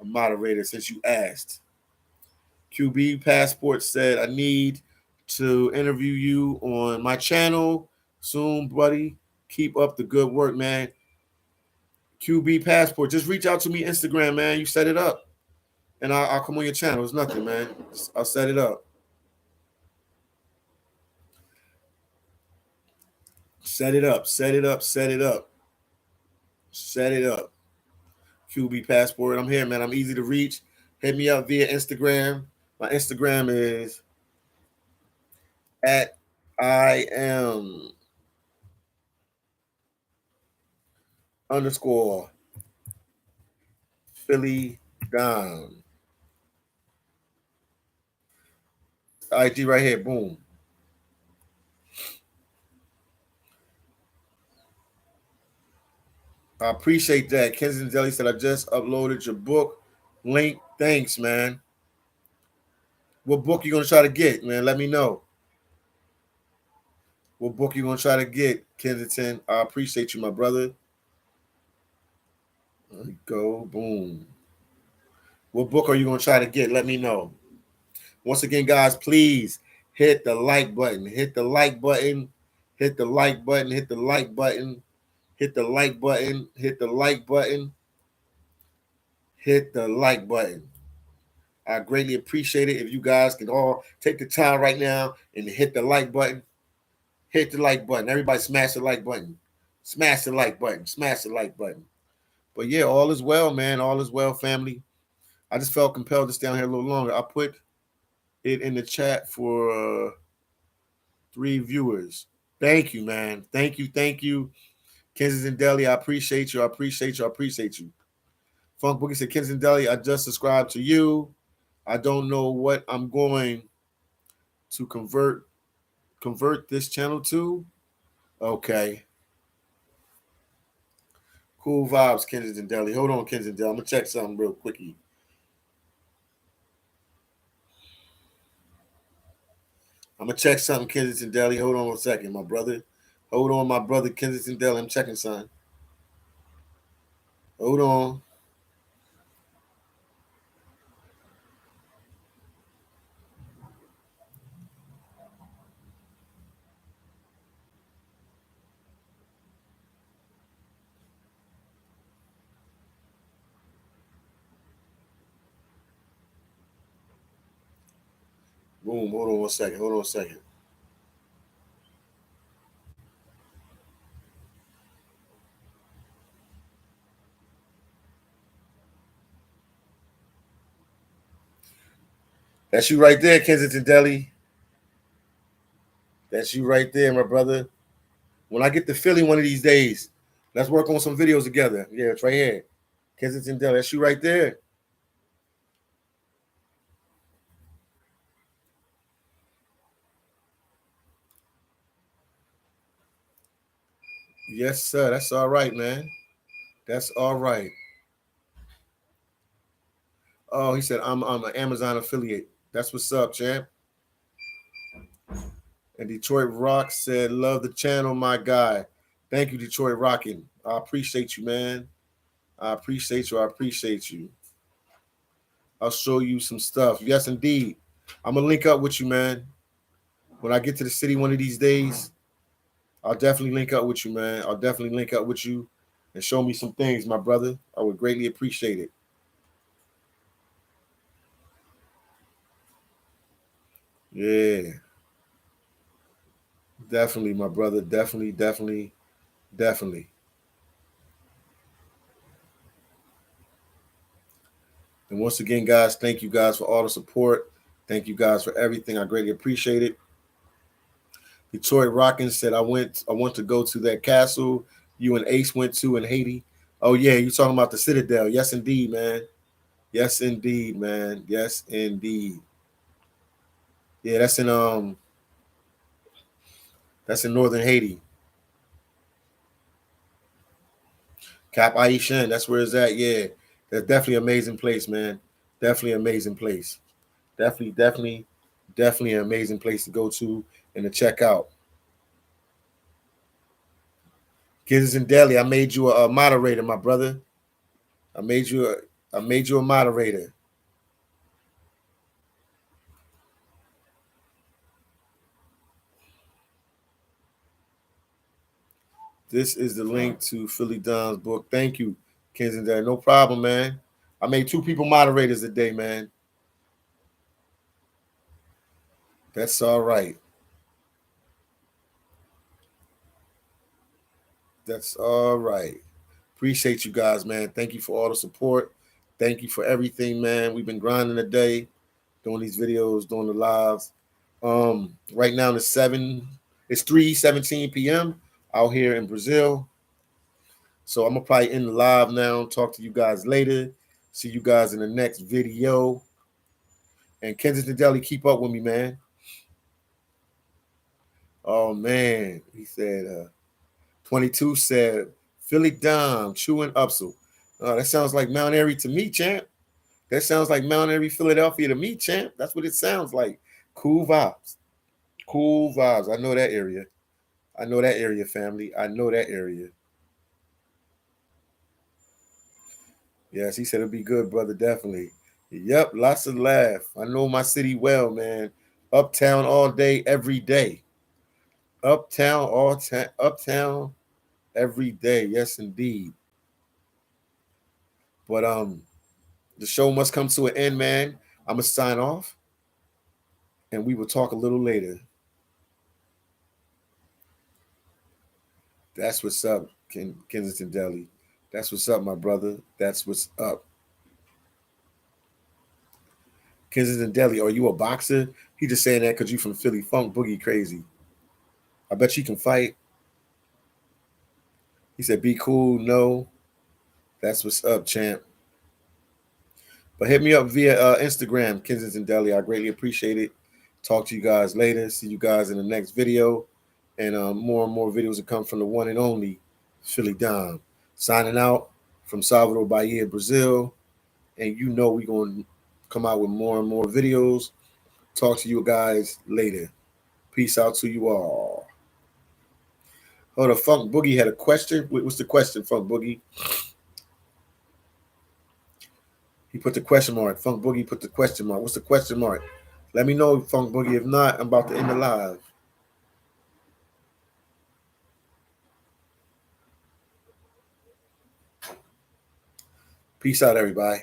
moderator since you asked." QB Passport said, "I need to interview you on my channel soon, buddy. Keep up the good work, man." QB Passport, just reach out to me Instagram, man. You set it up, and I'll come on your channel. It's nothing, man. I'll set it up. Set it up. Set it up. Set it up. Set it up. QB Passport. I'm here, man. I'm easy to reach. Hit me up via Instagram. My Instagram is at I am underscore Philly Dom. IG right here. Boom. I appreciate that. Kensington Deli said, "I just uploaded your book link. Thanks, man. What book you gonna try to get, man? Let me know. What book you gonna try to get, Kensington? I appreciate you, my brother. There you go. Boom. What book are you gonna try to get? Let me know. Once again, guys, please hit the like button. Hit the like button. Hit the like button. Hit the like button. Hit the like button. Hit the like button. Hit the like button. I greatly appreciate it if you guys can all take the time right now and hit the like button. Hit the like button. Everybody smash the like button. Smash the like button. Smash the like button. But yeah, all is well, man. All is well, family. I just felt compelled to stay on here a little longer. I put it in the chat for 3 viewers. Thank you, man. Thank you. Thank you. Kensington Deli, I appreciate you. I appreciate you. I appreciate you. Funk Boogie said, Kensington Deli, I just subscribed to you. I don't know what I'm going to convert this channel to. Okay. Cool vibes, Kensington Deli. Hold on, Kensington Deli. I'm gonna check something real quickie. I'm gonna check something, Kensington Deli. Hold on 1 second, my brother. Hold on, my brother, Kensington Deli. I'm checking something. Hold on. Boom. Hold on 1 second. Hold on 1 second. That's you right there, Kensington Deli. That's you right there, my brother. When I get to Philly one of these days, let's work on some videos together. Yeah, it's right here. Kensington Deli. That's you right there. Yes, sir. That's all right, man. That's all right. Oh, he said I'm an Amazon affiliate. That's what's up, champ. And Detroit Rock said, love the channel, my guy. Thank you, Detroit Rockin'. I appreciate you, man. I appreciate you. I appreciate you. I'll show you some stuff. Yes, indeed. I'm gonna link up with you, man. When I get to the city one of these days, I'll definitely link up with you, man. I'll definitely link up with you and show me some things, my brother. I would greatly appreciate it. Yeah, definitely, my brother. Definitely, definitely, definitely. And once again, guys, thank you guys for all the support. Thank you guys for everything. I greatly appreciate it. Detroit Rockin' said, I want to go to that castle you and Ace went to in Haiti. Oh, yeah, you talking about the Citadel. Yes, indeed, man. Yes, indeed, man. Yes, indeed. Yeah, that's in northern Haiti. Cap Haitien, that's where it's at. Yeah. That's definitely an amazing place, man. Definitely an amazing place. Definitely, definitely, definitely an amazing place to go to and to check out. Kids in Delhi, I made you a moderator, my brother. I made you I made you a moderator. This is the link to Philly Dom's book. Thank you, Kensington. No problem, man. I made 2 people moderators today, man. That's all right. That's all right. Appreciate you guys, man. Thank you for all the support. Thank you for everything, man. We've been grinding today, doing these videos, doing the lives. Right now it's 3:17 p.m. out here in Brazil. So I'm gonna probably end the live now. Talk to you guys later. See you guys in the next video. And Kensington Deli, keep up with me, man. Oh man, he said 22 said Philly Dom chewing Upsel. That sounds like Mount Airy to me, champ. That sounds like Mount Airy, Philadelphia to me, champ. That's what it sounds like. Cool vibes. Cool vibes. I know that area. I know that area, family. I know that area. Yes, he said it'll be good, brother. Definitely. Yep, lots of laugh. I know my city well, man. Uptown all day, every day. Uptown all time. Uptown every day. Yes, indeed. But the show must come to an end, man. I'm gonna sign off, and we will talk a little later. That's what's up, Kensington Deli. That's what's up, my brother. That's what's up. Kensington Deli, are you a boxer? He just saying that because you from Philly. Funk Boogie crazy. I bet you can fight. He said, be cool. No. That's what's up, champ. But hit me up via Instagram, Kensington Deli. I greatly appreciate it. Talk to you guys later. See you guys in the next video. And more and more videos will come from the one and only phillydom. Signing out from Salvador Bahia, Brazil. And you know we're going to come out with more and more videos. Talk to you guys later. Peace out to you all. Hold on, Funk Boogie had a question. What's the question, Funk Boogie? He put the question mark. Funk Boogie put the question mark. What's the question mark? Let me know, Funk Boogie. If not, I'm about to end the live. Peace out, everybody.